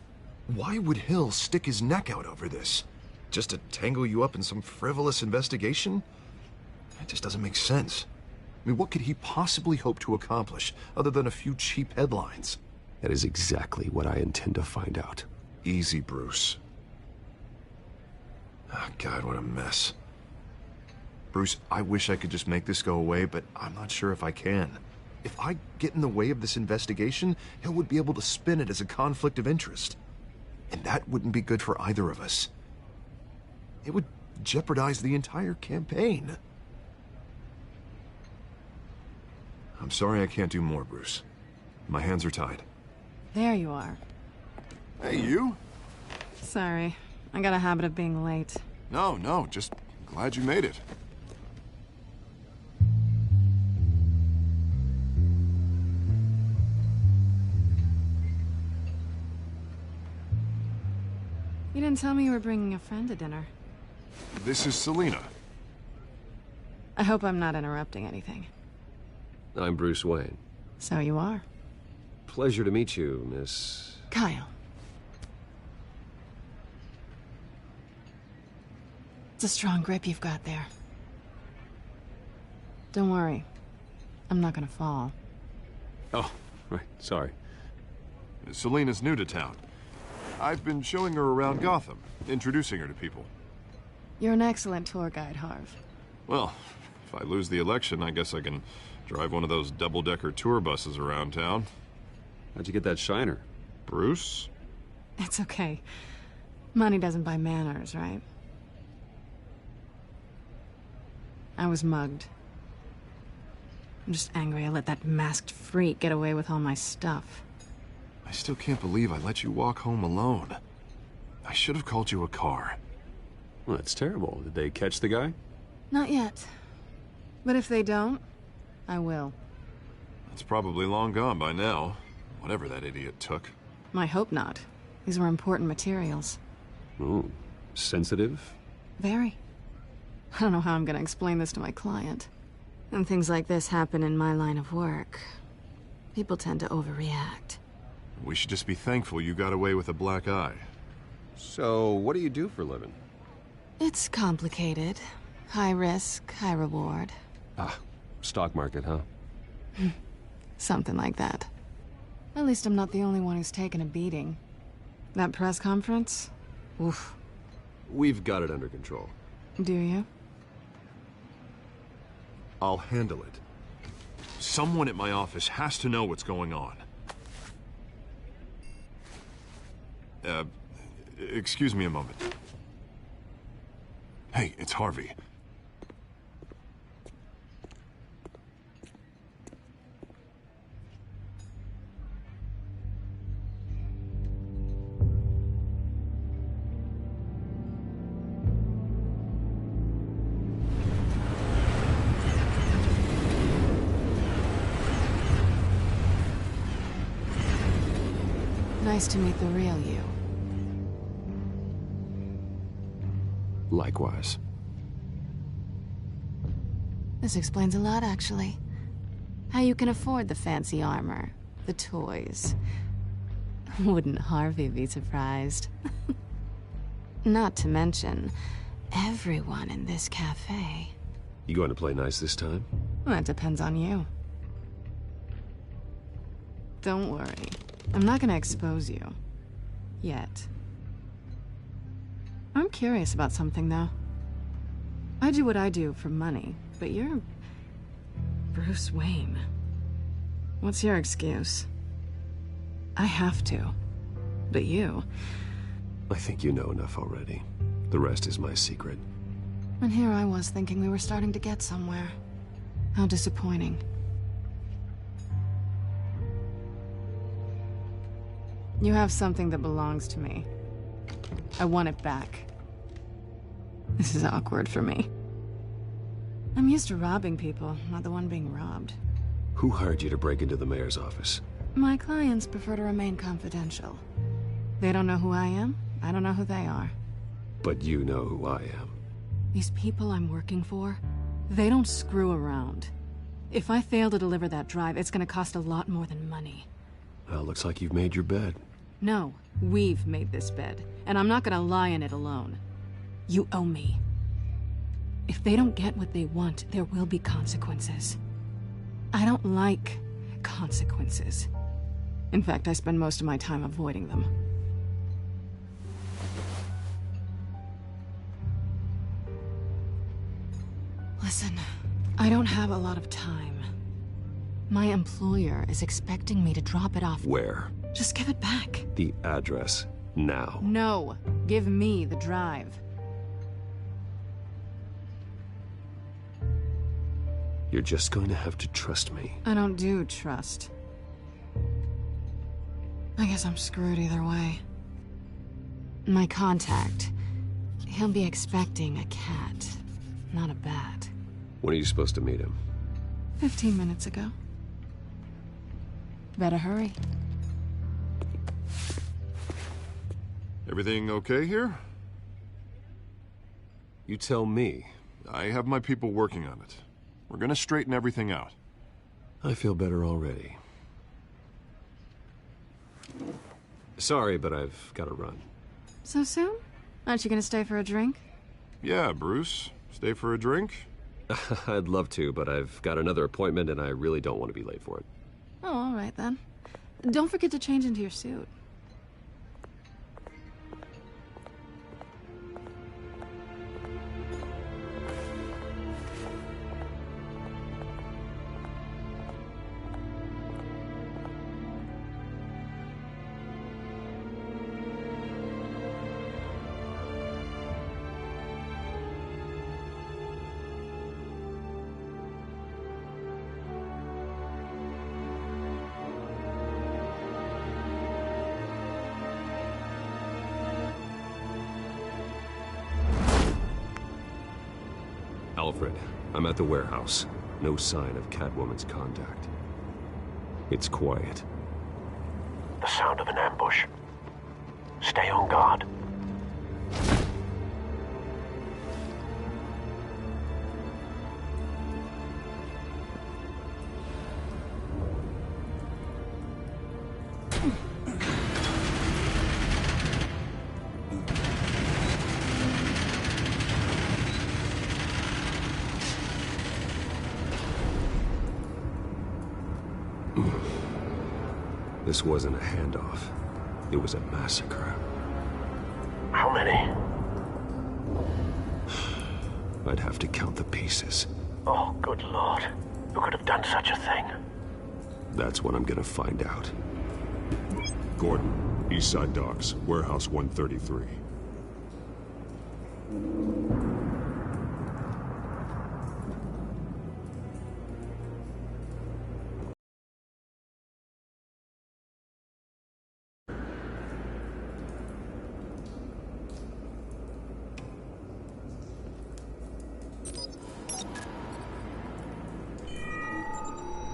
Why would Hill stick his neck out over this? Just to tangle you up in some frivolous investigation? It just doesn't make sense. I mean, what could he possibly hope to accomplish other than a few cheap headlines? That is exactly what I intend to find out. Easy, Bruce. Oh, God, what a mess. Bruce, I wish I could just make this go away, but I'm not sure if I can. If I get in the way of this investigation, Hill would be able to spin it as a conflict of interest. And that wouldn't be good for either of us. It would jeopardize the entire campaign. I'm sorry I can't do more, Bruce. My hands are tied. There you are. Hey, you? Sorry. I got a habit of being late. No, just glad you made it. You didn't tell me you were bringing a friend to dinner. This is Selina. I hope I'm not interrupting anything. I'm Bruce Wayne. So you are. Pleasure to meet you, Miss... Kyle. It's a strong grip you've got there. Don't worry. I'm not gonna fall. Oh, right. Sorry. Selina's new to town. I've been showing her around Gotham, introducing her to people. You're an excellent tour guide, Harv. Well, if I lose the election, I guess I can drive one of those double-decker tour buses around town. How'd you get that shiner? Bruce? It's okay. Money doesn't buy manners, right? I was mugged. I'm just angry I let that masked freak get away with all my stuff. I still can't believe I let you walk home alone. I should have called you a car. Well, that's terrible. Did they catch the guy? Not yet. But if they don't, I will. It's probably long gone by now, whatever that idiot took. I hope not. These were important materials. Ooh, sensitive? Very. I don't know how I'm gonna explain this to my client. When things like this happen in my line of work, people tend to overreact. We should just be thankful you got away with a black eye. So, what do you do for a living? It's complicated. High risk, high reward. Ah, stock market, huh? Something like that. At least I'm not the only one who's taken a beating. That press conference? Oof. We've got it under control. Do you? I'll handle it. Someone at my office has to know what's going on. Excuse me a moment. Hey, it's Harvey. Nice to meet the real you. Likewise. This explains a lot, actually. How you can afford the fancy armor, the toys. Wouldn't Harvey be surprised? Not to mention, everyone in this cafe. You going to play nice this time? Well, that depends on you. Don't worry. I'm not gonna expose you. Yet. I'm curious about something, though. I do what I do for money, but you're... Bruce Wayne. What's your excuse? I have to. But you... I think you know enough already. The rest is my secret. And here I was thinking we were starting to get somewhere. How disappointing. You have something that belongs to me. I want it back. This is awkward for me. I'm used to robbing people, not the one being robbed. Who hired you to break into the mayor's office? My clients prefer to remain confidential. They don't know who I am, I don't know who they are. But you know who I am. These people I'm working for, they don't screw around. If I fail to deliver that drive, it's gonna cost a lot more than money. Well, looks like you've made your bed. No, we've made this bed, and I'm not gonna lie in it alone. You owe me. If they don't get what they want, there will be consequences. I don't like consequences. In fact, I spend most of my time avoiding them. Listen, I don't have a lot of time. My employer is expecting me to drop it off. Where? Just give it back. The address, now. No, give me the drive. You're just going to have to trust me. I don't do trust. I guess I'm screwed either way. My contact, he'll be expecting a cat, not a bat. When are you supposed to meet him? 15 minutes ago. Better hurry. Everything okay here? You tell me. I have my people working on it. We're gonna straighten everything out. I feel better already. Sorry, but I've got to run. So soon? Aren't you gonna stay for a drink? Yeah, Bruce. Stay for a drink? I'd love to, but I've got another appointment and I really don't want to be late for it. Oh, all right then. Don't forget to change into your suit. Alfred, I'm at the warehouse. No sign of Catwoman's contact. It's quiet. The sound of an ambush. Stay on guard. This wasn't a handoff. It was a massacre. How many? I'd have to count the pieces. Oh, good Lord. Who could have done such a thing? That's what I'm gonna find out. Gordon, Eastside Docks, Warehouse 133.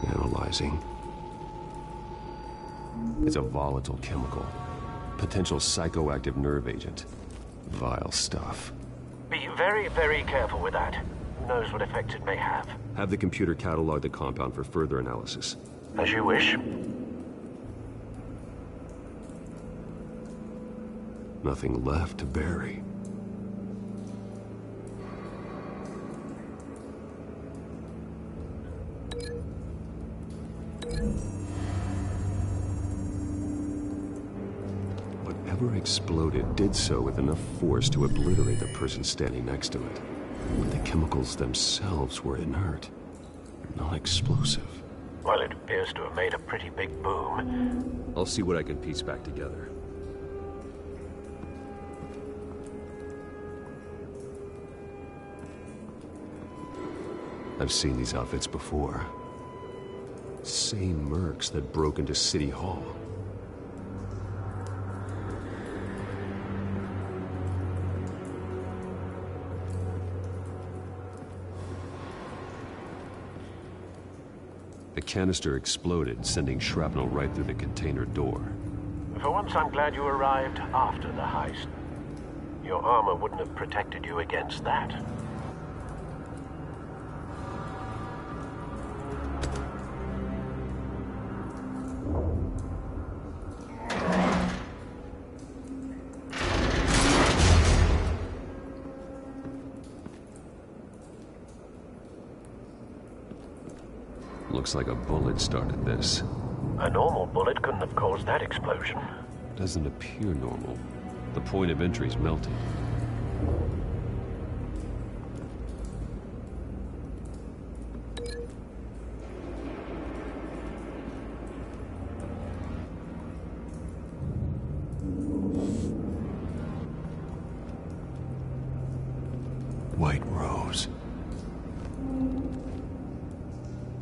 Analyzing. It's a volatile chemical. Potential psychoactive nerve agent. Vile stuff. Be very, very careful with that. Who knows what effects it may have. Have the computer catalog the compound for further analysis. As you wish. Nothing left to bury. Whatever exploded did so with enough force to obliterate the person standing next to it. But the chemicals themselves were inert, not explosive. Well, it appears to have made a pretty big boom. I'll see what I can piece back together. I've seen these outfits before. Same mercs that broke into City Hall. The canister exploded, sending shrapnel right through the container door. For once, I'm glad you arrived after the heist. Your armor wouldn't have protected you against that. Looks like a bullet started this. A normal bullet couldn't have caused that explosion. Doesn't appear normal. The point of entry's melted. White Rose.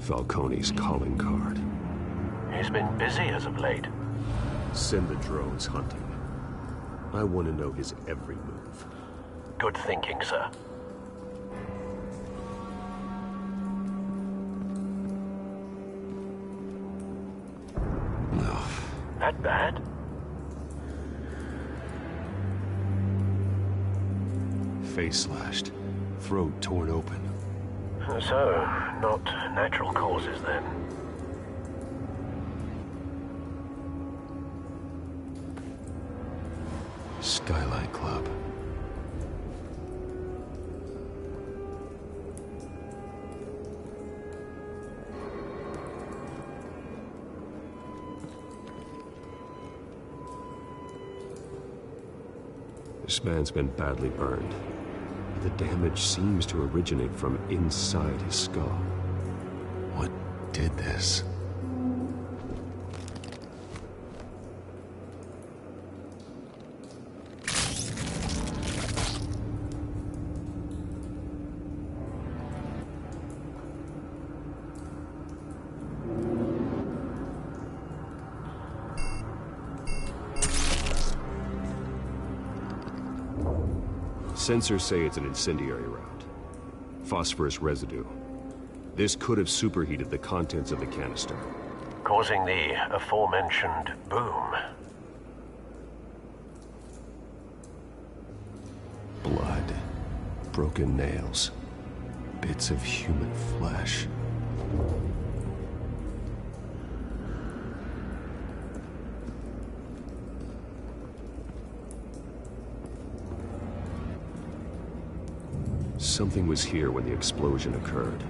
Falcone's calling card. He's been busy as of late. Send the drones hunting. I want to know his every move. Good thinking, sir. No. That bad? face slashed, throat torn open. So, not natural causes then. Skylight Club. This man's been badly burned. The damage seems to originate from inside his skull. What did this? Sensors say it's an incendiary round. Phosphorus residue. This could have superheated the contents of the canister, causing the aforementioned boom. Blood. Broken nails. Bits of human flesh. Something was here when the explosion occurred.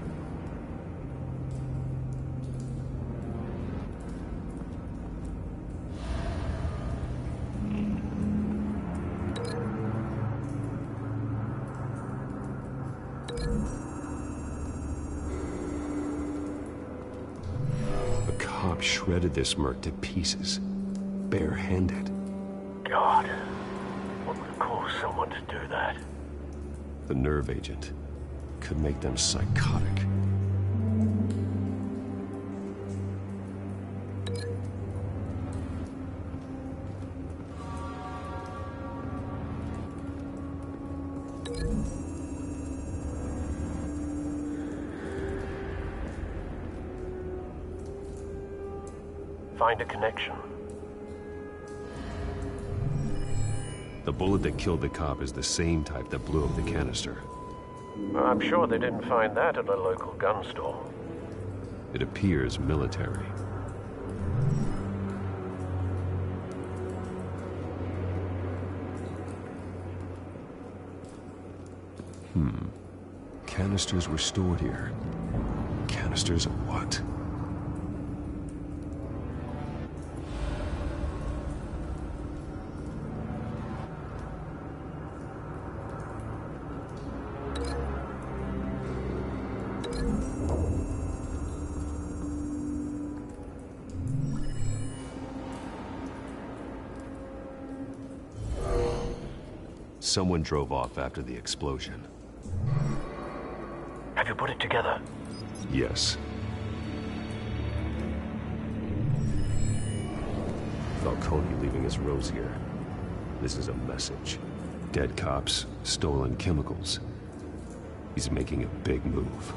A cop shredded this merc to pieces, bare-handed. God, what would cause someone to do that? The nerve agent could make them psychotic. Find a connection. The bullet that killed the cop is the same type that blew up the canister. I'm sure they didn't find that at a local gun store. It appears military. Canisters were stored here. Canisters of what? Someone drove off after the explosion. Have you put it together? Yes. Falcone leaving his rose here. This is a message. Dead cops, stolen chemicals. He's making a big move.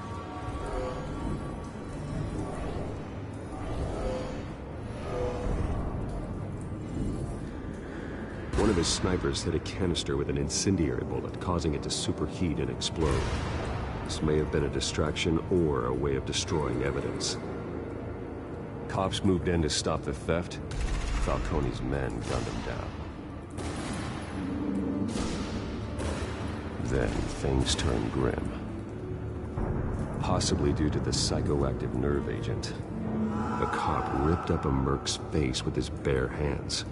One of his snipers hit a canister with an incendiary bullet, causing it to superheat and explode. This may have been a distraction or a way of destroying evidence. Cops moved in to stop the theft. Falcone's men gunned him down. Then things turned grim. Possibly due to the psychoactive nerve agent. A cop ripped up a merc's face with his bare hands.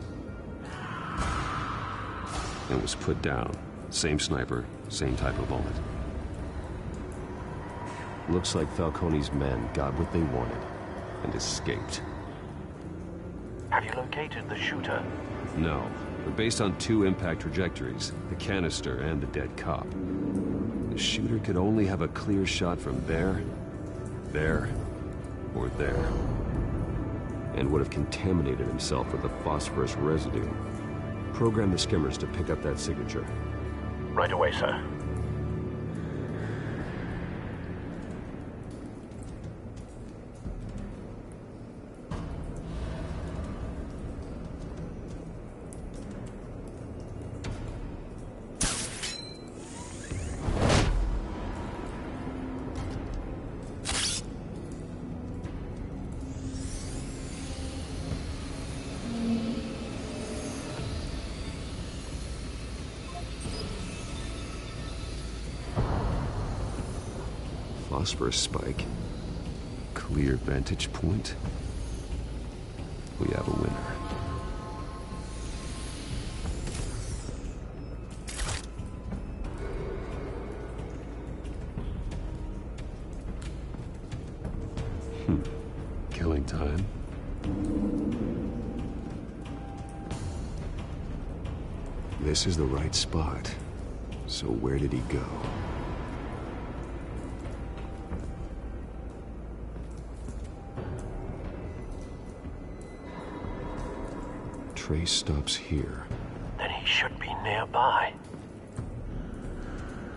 And was put down. Same sniper, same type of bullet. Looks like Falcone's men got what they wanted and escaped. Have you located the shooter? No, but based on two impact trajectories, the canister and the dead cop, the shooter could only have a clear shot from there, or there, and would have contaminated himself with the phosphorus residue. Program the skimmers to pick up that signature. Right away, sir. phosphorus spike. Clear vantage point. We have a winner. Killing time. This is the right spot. So where did he go? Trace stops here. Then he should be nearby.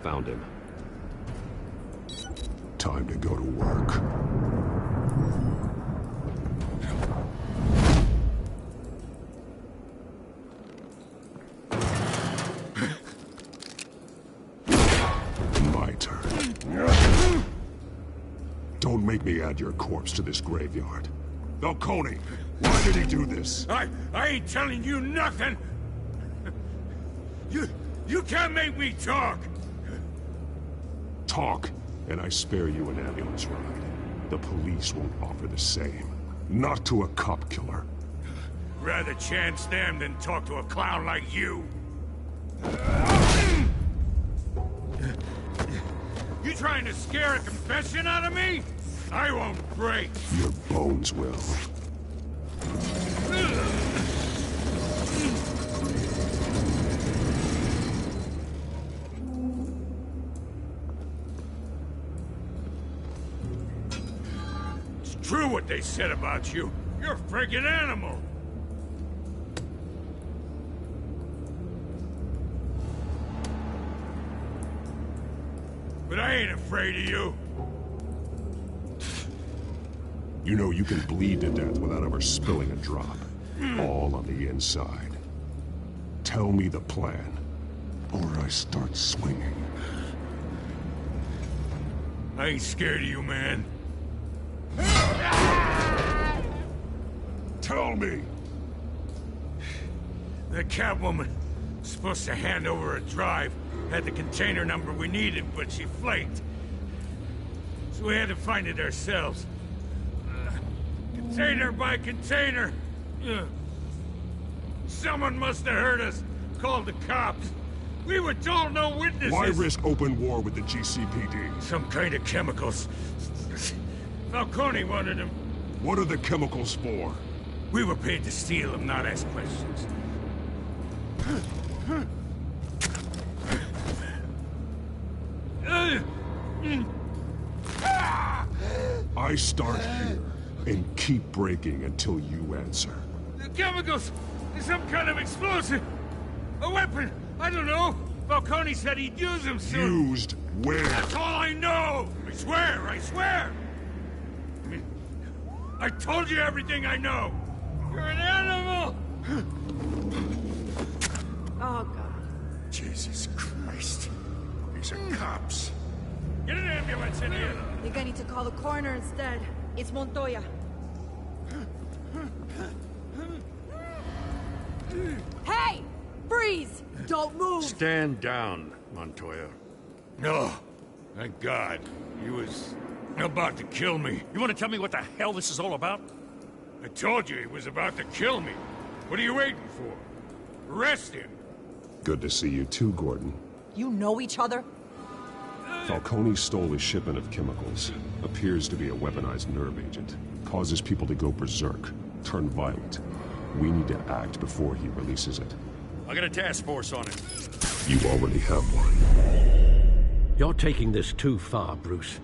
Found him. Time to go to work. My turn. Don't make me add your corpse to this graveyard. Falcone, why did he do this? I ain't telling you nothing! You can't make me talk! Talk, and I spare you an ambulance ride. The police won't offer the same. Not to a cop killer. Rather chance them than talk to a clown like you. You trying to scare a confession out of me? I won't break. Your bones will. It's true what they said about you. You're a friggin' animal. But I ain't afraid of you. You know you can bleed to death without ever spilling a drop. All on the inside. Tell me the plan, or I start swinging. I ain't scared of you, man. Tell me! The Catwoman was supposed to hand over a drive. Had the container number we needed, but she flaked. So we had to find it ourselves. Container by container. Someone must have heard us. Called the cops. We were told no witnesses. Why risk open war with the GCPD? Some kind of chemicals. Falcone wanted them. What are the chemicals for? We were paid to steal them, not ask questions. I start here and keep breaking until you answer. The chemicals! Some kind of explosive! A weapon! I don't know! Falcone said he'd use them soon! Used where? That's all I know! I swear! I swear! I told you everything I know! You're an animal! Oh, God. Jesus Christ. These are cops. Get an ambulance in here! You're gonna need to call the coroner instead. It's Montoya. Hey! Freeze! Don't move! Stand down, Montoya. No. Thank God. He was about to kill me. You want to tell me what the hell this is all about? I told you he was about to kill me. What are you waiting for? Arrest him. Good to see you too, Gordon. You know each other? Falcone stole a shipment of chemicals. Appears to be a weaponized nerve agent. Causes people to go berserk, turn violent. We need to act before he releases it. I got a task force on it. You already have one. You're taking this too far, Bruce.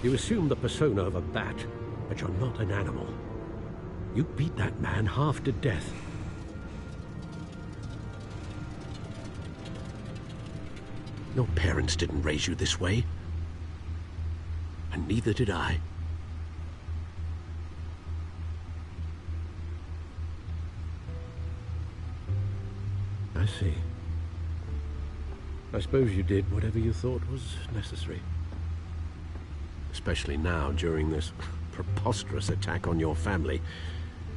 You assume the persona of a bat, but you're not an animal. You beat that man half to death. Your parents didn't raise you this way. and neither did I. I see. I suppose you did whatever you thought was necessary. Especially now, during this preposterous attack on your family.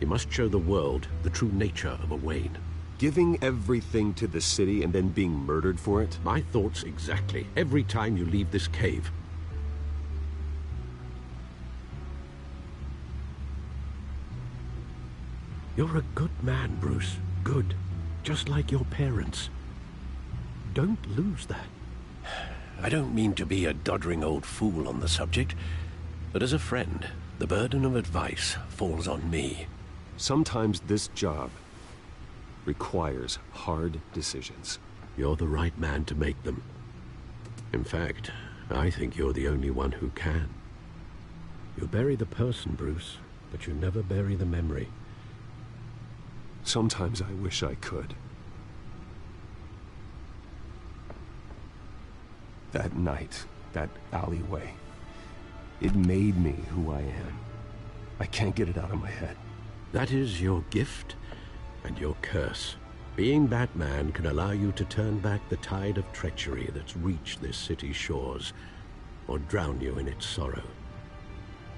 You must show the world the true nature of a Wayne. Giving everything to the city and then being murdered for it? My thoughts exactly. Every time you leave this cave. You're a good man, Bruce. Good. Just like your parents. Don't lose that. I don't mean to be a doddering old fool on the subject, but as a friend, the burden of advice falls on me. Sometimes this job requires hard decisions. You're the right man to make them. In fact, I think you're the only one who can. You bury the person, Bruce, but you never bury the memory. Sometimes I wish I could. That night, that alleyway, it made me who I am. I can't get it out of my head. That is your gift and your curse. Being Batman can allow you to turn back the tide of treachery that's reached this city's shores, or drown you in its sorrow.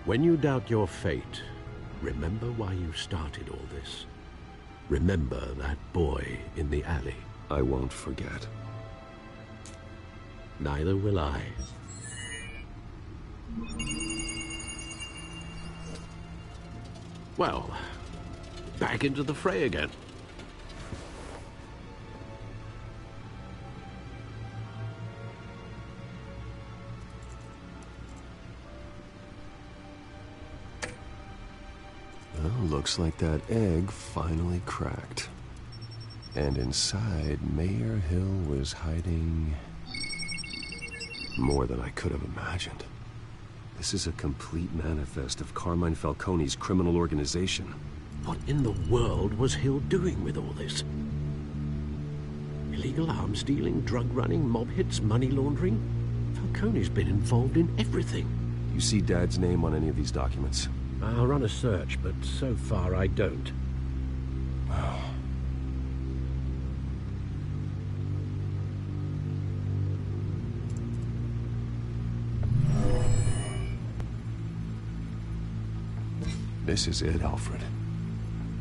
When you doubt your fate, remember why you started all this. Remember that boy in the alley. I won't forget. Neither will I. Well, back into the fray again. Well, looks like that egg finally cracked. And inside, Mayor Hill was hiding more than I could have imagined. This is a complete manifest of Carmine Falcone's criminal organization. What in the world was Hill doing with all this? Illegal arms dealing, drug running, mob hits, money laundering? Falcone's been involved in everything. You see Dad's name on any of these documents? I'll run a search, but so far I don't. This is it, Alfred.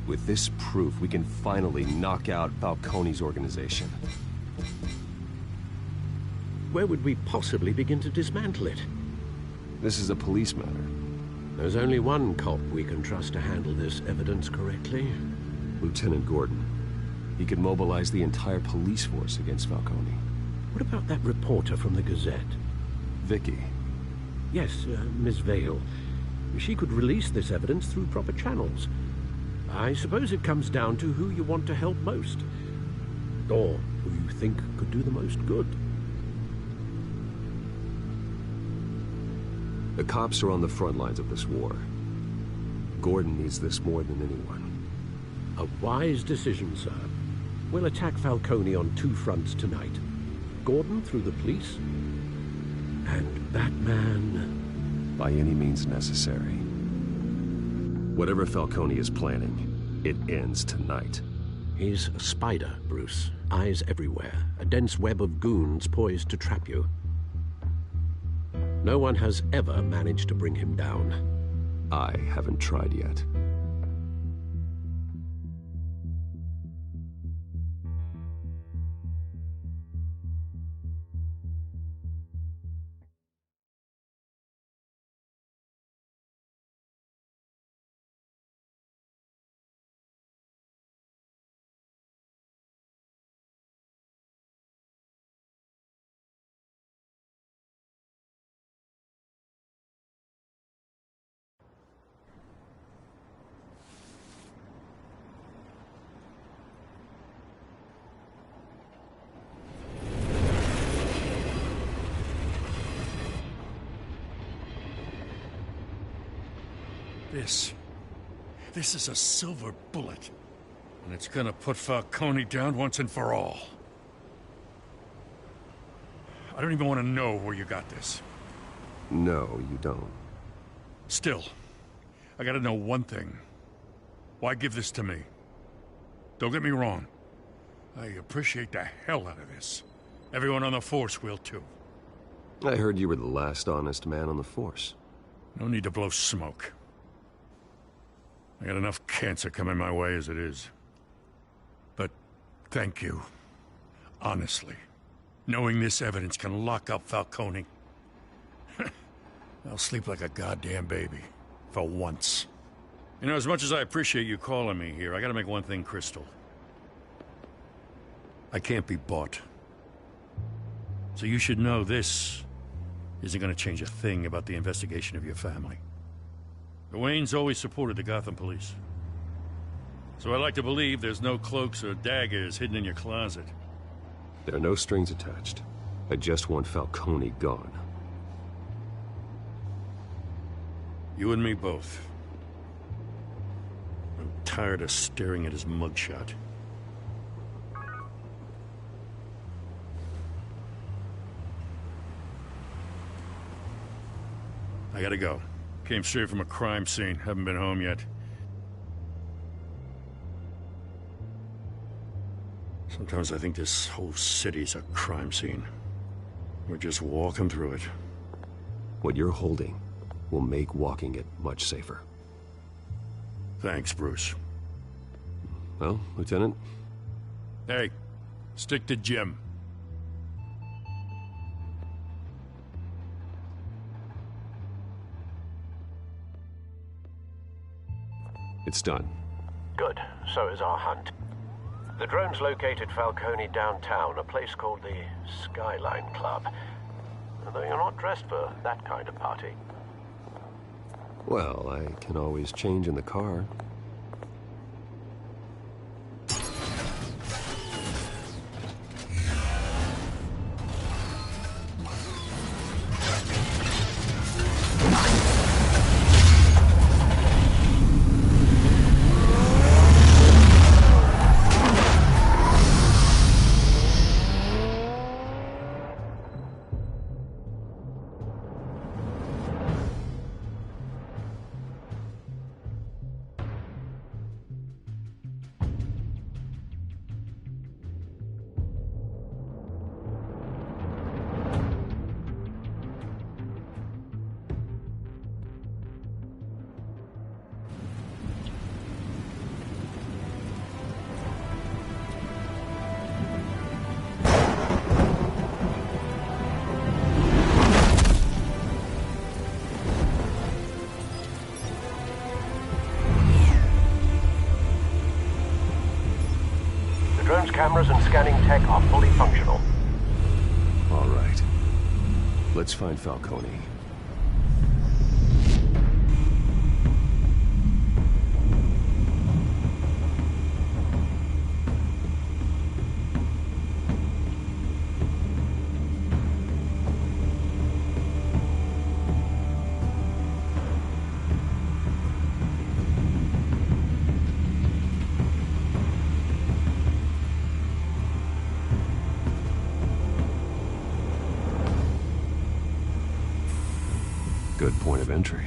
With this proof, we can finally knock out Falcone's organization. Where would we possibly begin to dismantle it? This is a police matter. There's only one cop we can trust to handle this evidence correctly. Lieutenant Gordon. He could mobilize the entire police force against Falcone. What about that reporter from the Gazette? Vicky. Yes, Miss Vale. She could release this evidence through proper channels. I suppose it comes down to who you want to help most. Or who you think could do the most good. The cops are on the front lines of this war. Gordon needs this more than anyone. A wise decision, sir. We'll attack Falcone on two fronts tonight. Gordon through the police, and Batman by any means necessary. Whatever Falcone is planning, it ends tonight. He's a spider, Bruce. Eyes everywhere. A dense web of goons poised to trap you. No one has ever managed to bring him down. I haven't tried yet. This is a silver bullet. And it's gonna put Falcone down once and for all. I don't even want to know where you got this. No, you don't. Still, I gotta know one thing. Why give this to me? Don't get me wrong. I appreciate the hell out of this. Everyone on the Force will, too. I heard you were the last honest man on the Force. No need to blow smoke. I got enough cancer coming my way as it is. But thank you. Honestly. Knowing this evidence can lock up Falcone. I'll sleep like a goddamn baby. For once. You know, as much as I appreciate you calling me here, I gotta make one thing crystal. I can't be bought. So you should know this isn't gonna change a thing about the investigation of your family. The Waynes always supported the Gotham police. So I like to believe there's no cloaks or daggers hidden in your closet. There are no strings attached. I just want Falcone gone. You and me both. I'm tired of staring at his mugshot. I gotta go. Came straight from a crime scene. Haven't been home yet. Sometimes I think this whole city's a crime scene. We're just walking through it. What you're holding will make walking it much safer. Thanks, Bruce. Well, Lieutenant? Hey, stick to Jim. It's done. Good. So is our hunt. The drones located Falcone downtown, a place called the Skyline Club. Though you're not dressed for that kind of party. Well, I can always change in the car. Cameras and scanning tech are fully functional. All right. Let's find Falcone. Good point of entry.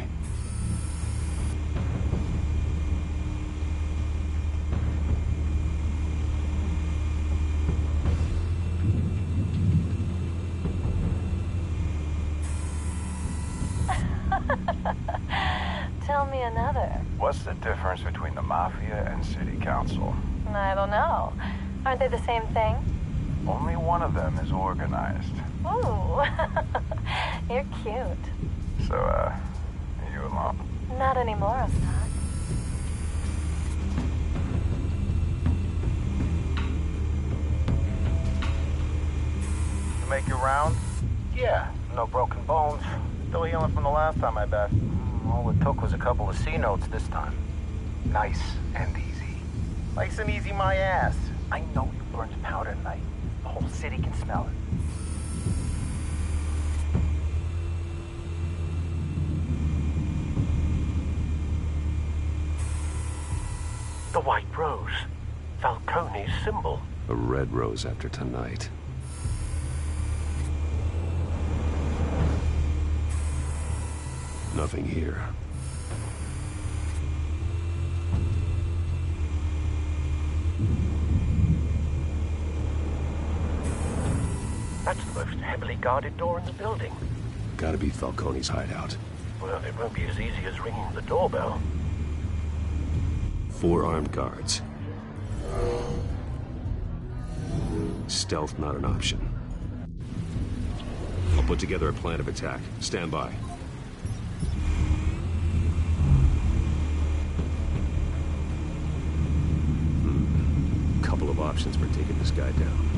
Tell me another. What's the difference between the Mafia and City Council? I don't know. Aren't they the same thing? Only one of them is organized. Ooh. You're cute. So, are you alone? Not anymore, I'm not. You make your round? Yeah, no broken bones. Still healing from the last time, I bet. All it took was a couple of C notes this time. Nice and easy. Nice and easy my ass. I know you burned powder tonight. The whole city can smell it. The white rose. Falcone's symbol. A red rose after tonight. nothing here. That's the most heavily guarded door in the building. Gotta be Falcone's hideout. Well, it won't be as easy as ringing the doorbell. 4 armed guards. Stealth not an option. I'll put together a plan of attack. Stand by. Couple of options for taking this guy down.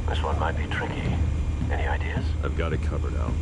This one might be tricky. Any ideas? I've got it covered, Al.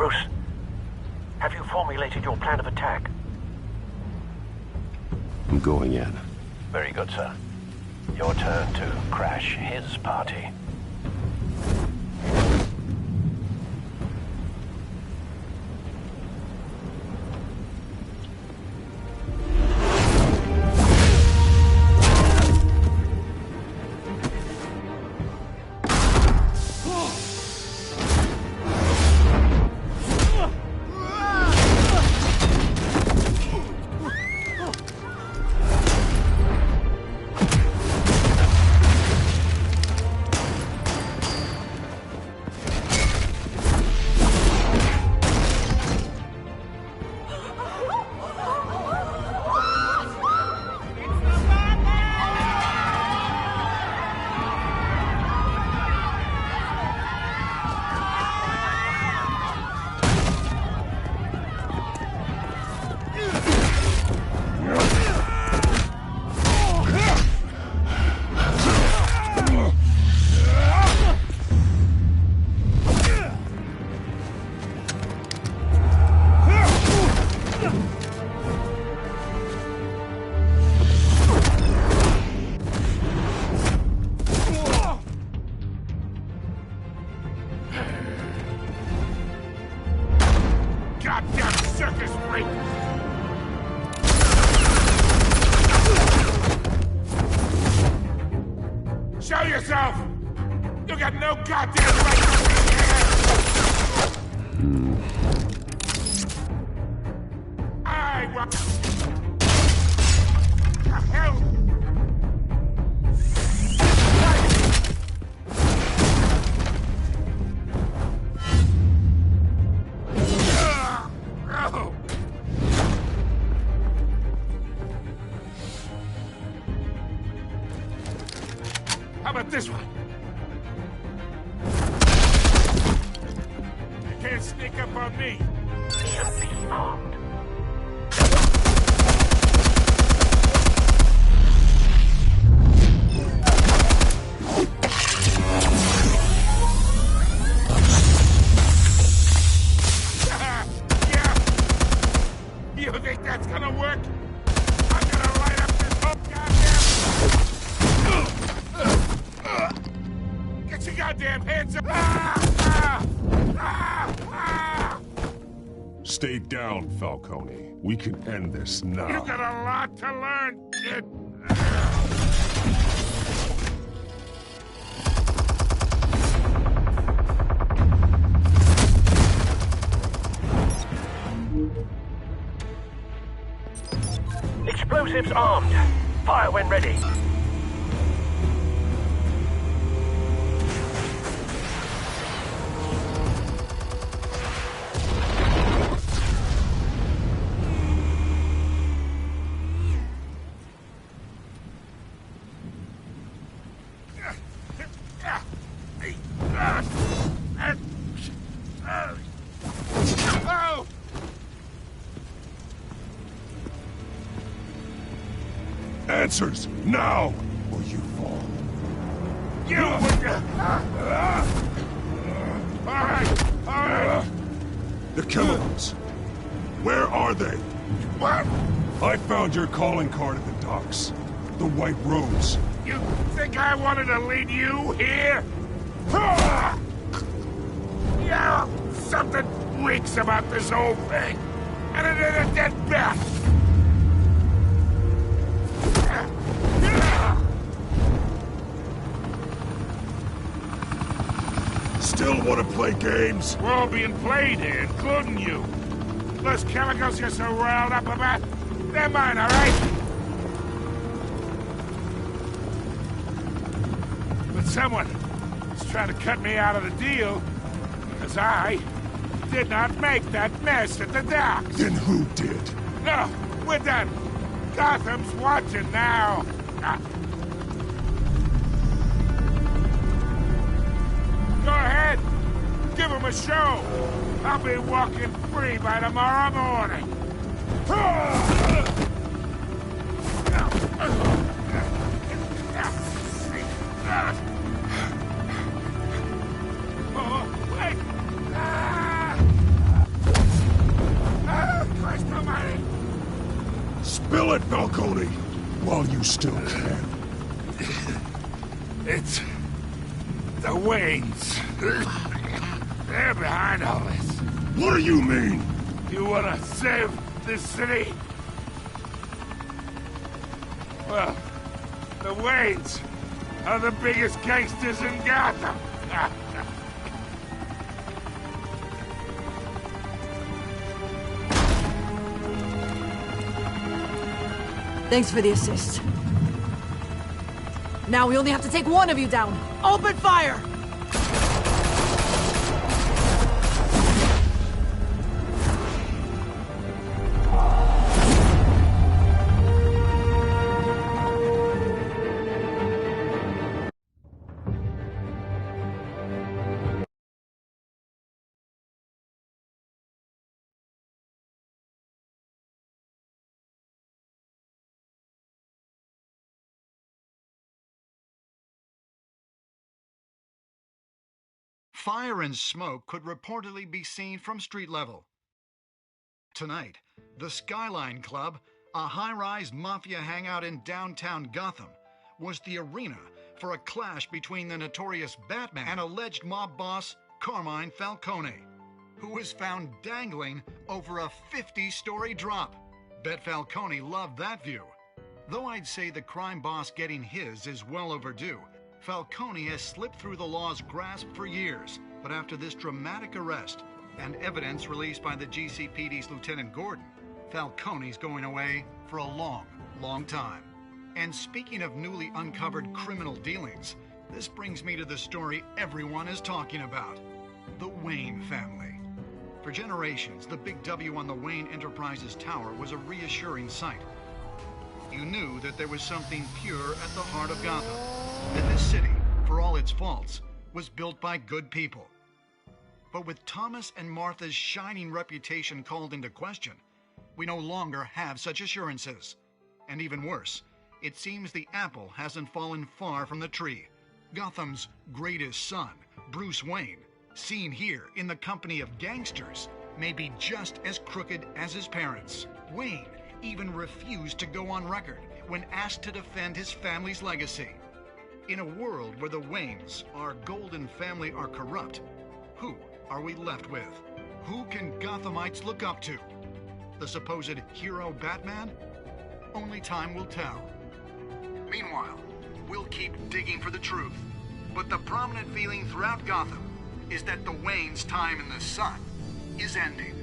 Bruce, have you formulated your plan of attack? I'm going in. Very good, sir. Your turn to crash his party. yourself! You got no goddamn right to be here! I want... The hell? How about this one? You can't sneak up on me. EMP armed. Yeah. You think that's gonna work? I'm gonna light up this whole goddamn... Get your goddamn hands up! Stay down, Falcone. We can end this now. You got a lot to learn, kid. Explosives armed. Fire when ready. Answers, now, or you fall. You would... All right. The chemicals. Where are they? What? I found your calling card at the docks. The White Rose. You think I wanted to lead you here? Yeah, something reeks about this whole thing. And it is a dead bat. Still want to play games? We're all being played here, including you. Those chemicals you're so riled up about, they're mine, all right? But someone is trying to cut me out of the deal because I did not make that mess at the docks. Then who did? No, we're done. Gotham's watching now. Go ahead. Give him a show. I'll be walking free by tomorrow morning. Oh, wait. Christ almighty. Spill it, Falcone, while you still can. It's the Waynes. They're behind all this. What do you mean? You want to save this city? Well, the Waynes are the biggest gangsters in Gotham. Thanks for the assist. Now we only have to take one of you down. Open fire! Fire and smoke could reportedly be seen from street level. Tonight, the Skyline Club, a high-rise mafia hangout in downtown Gotham, was the arena for a clash between the notorious Batman and alleged mob boss Carmine Falcone, who was found dangling over a 50-story drop. Bet Falcone loved that view. Though I'd say the crime boss getting his is well overdue, Falcone has slipped through the law's grasp for years, but after this dramatic arrest and evidence released by the GCPD's Lieutenant Gordon, Falcone's going away for a long, long time. And speaking of newly uncovered criminal dealings, this brings me to the story everyone is talking about: the Wayne family. For generations, the big W on the Wayne Enterprises tower was a reassuring sight. You knew that there was something pure at the heart of Gotham, that this city, for all its faults, was built by good people. But with Thomas and Martha's shining reputation called into question, we no longer have such assurances. And even worse, it seems the apple hasn't fallen far from the tree. Gotham's greatest son, Bruce Wayne, seen here in the company of gangsters, may be just as crooked as his parents. Wayne even refused to go on record when asked to defend his family's legacy. In a world where the Waynes, our golden family, are corrupt, who are we left with? Who can Gothamites look up to? The supposed hero Batman? Only time will tell. Meanwhile, we'll keep digging for the truth. But the prominent feeling throughout Gotham is that the Waynes' time in the sun is ending.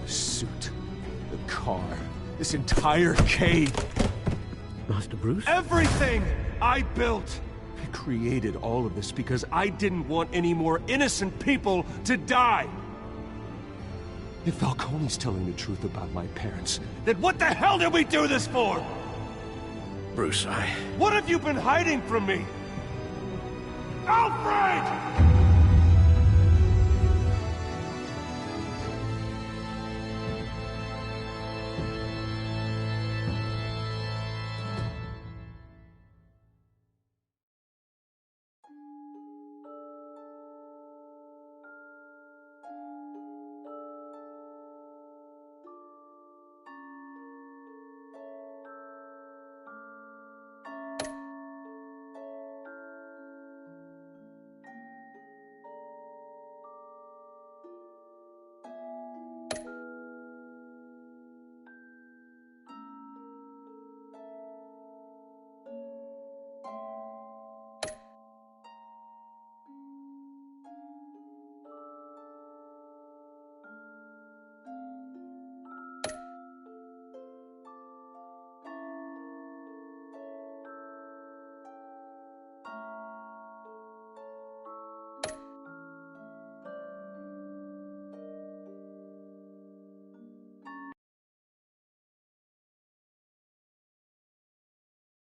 The suit, the car, this entire cave. Master Bruce? Everything I built! I created all of this because I didn't want any more innocent people to die! If Falcone's telling the truth about my parents, then what the hell did we do this for? Bruce, What have you been hiding from me? Alfred!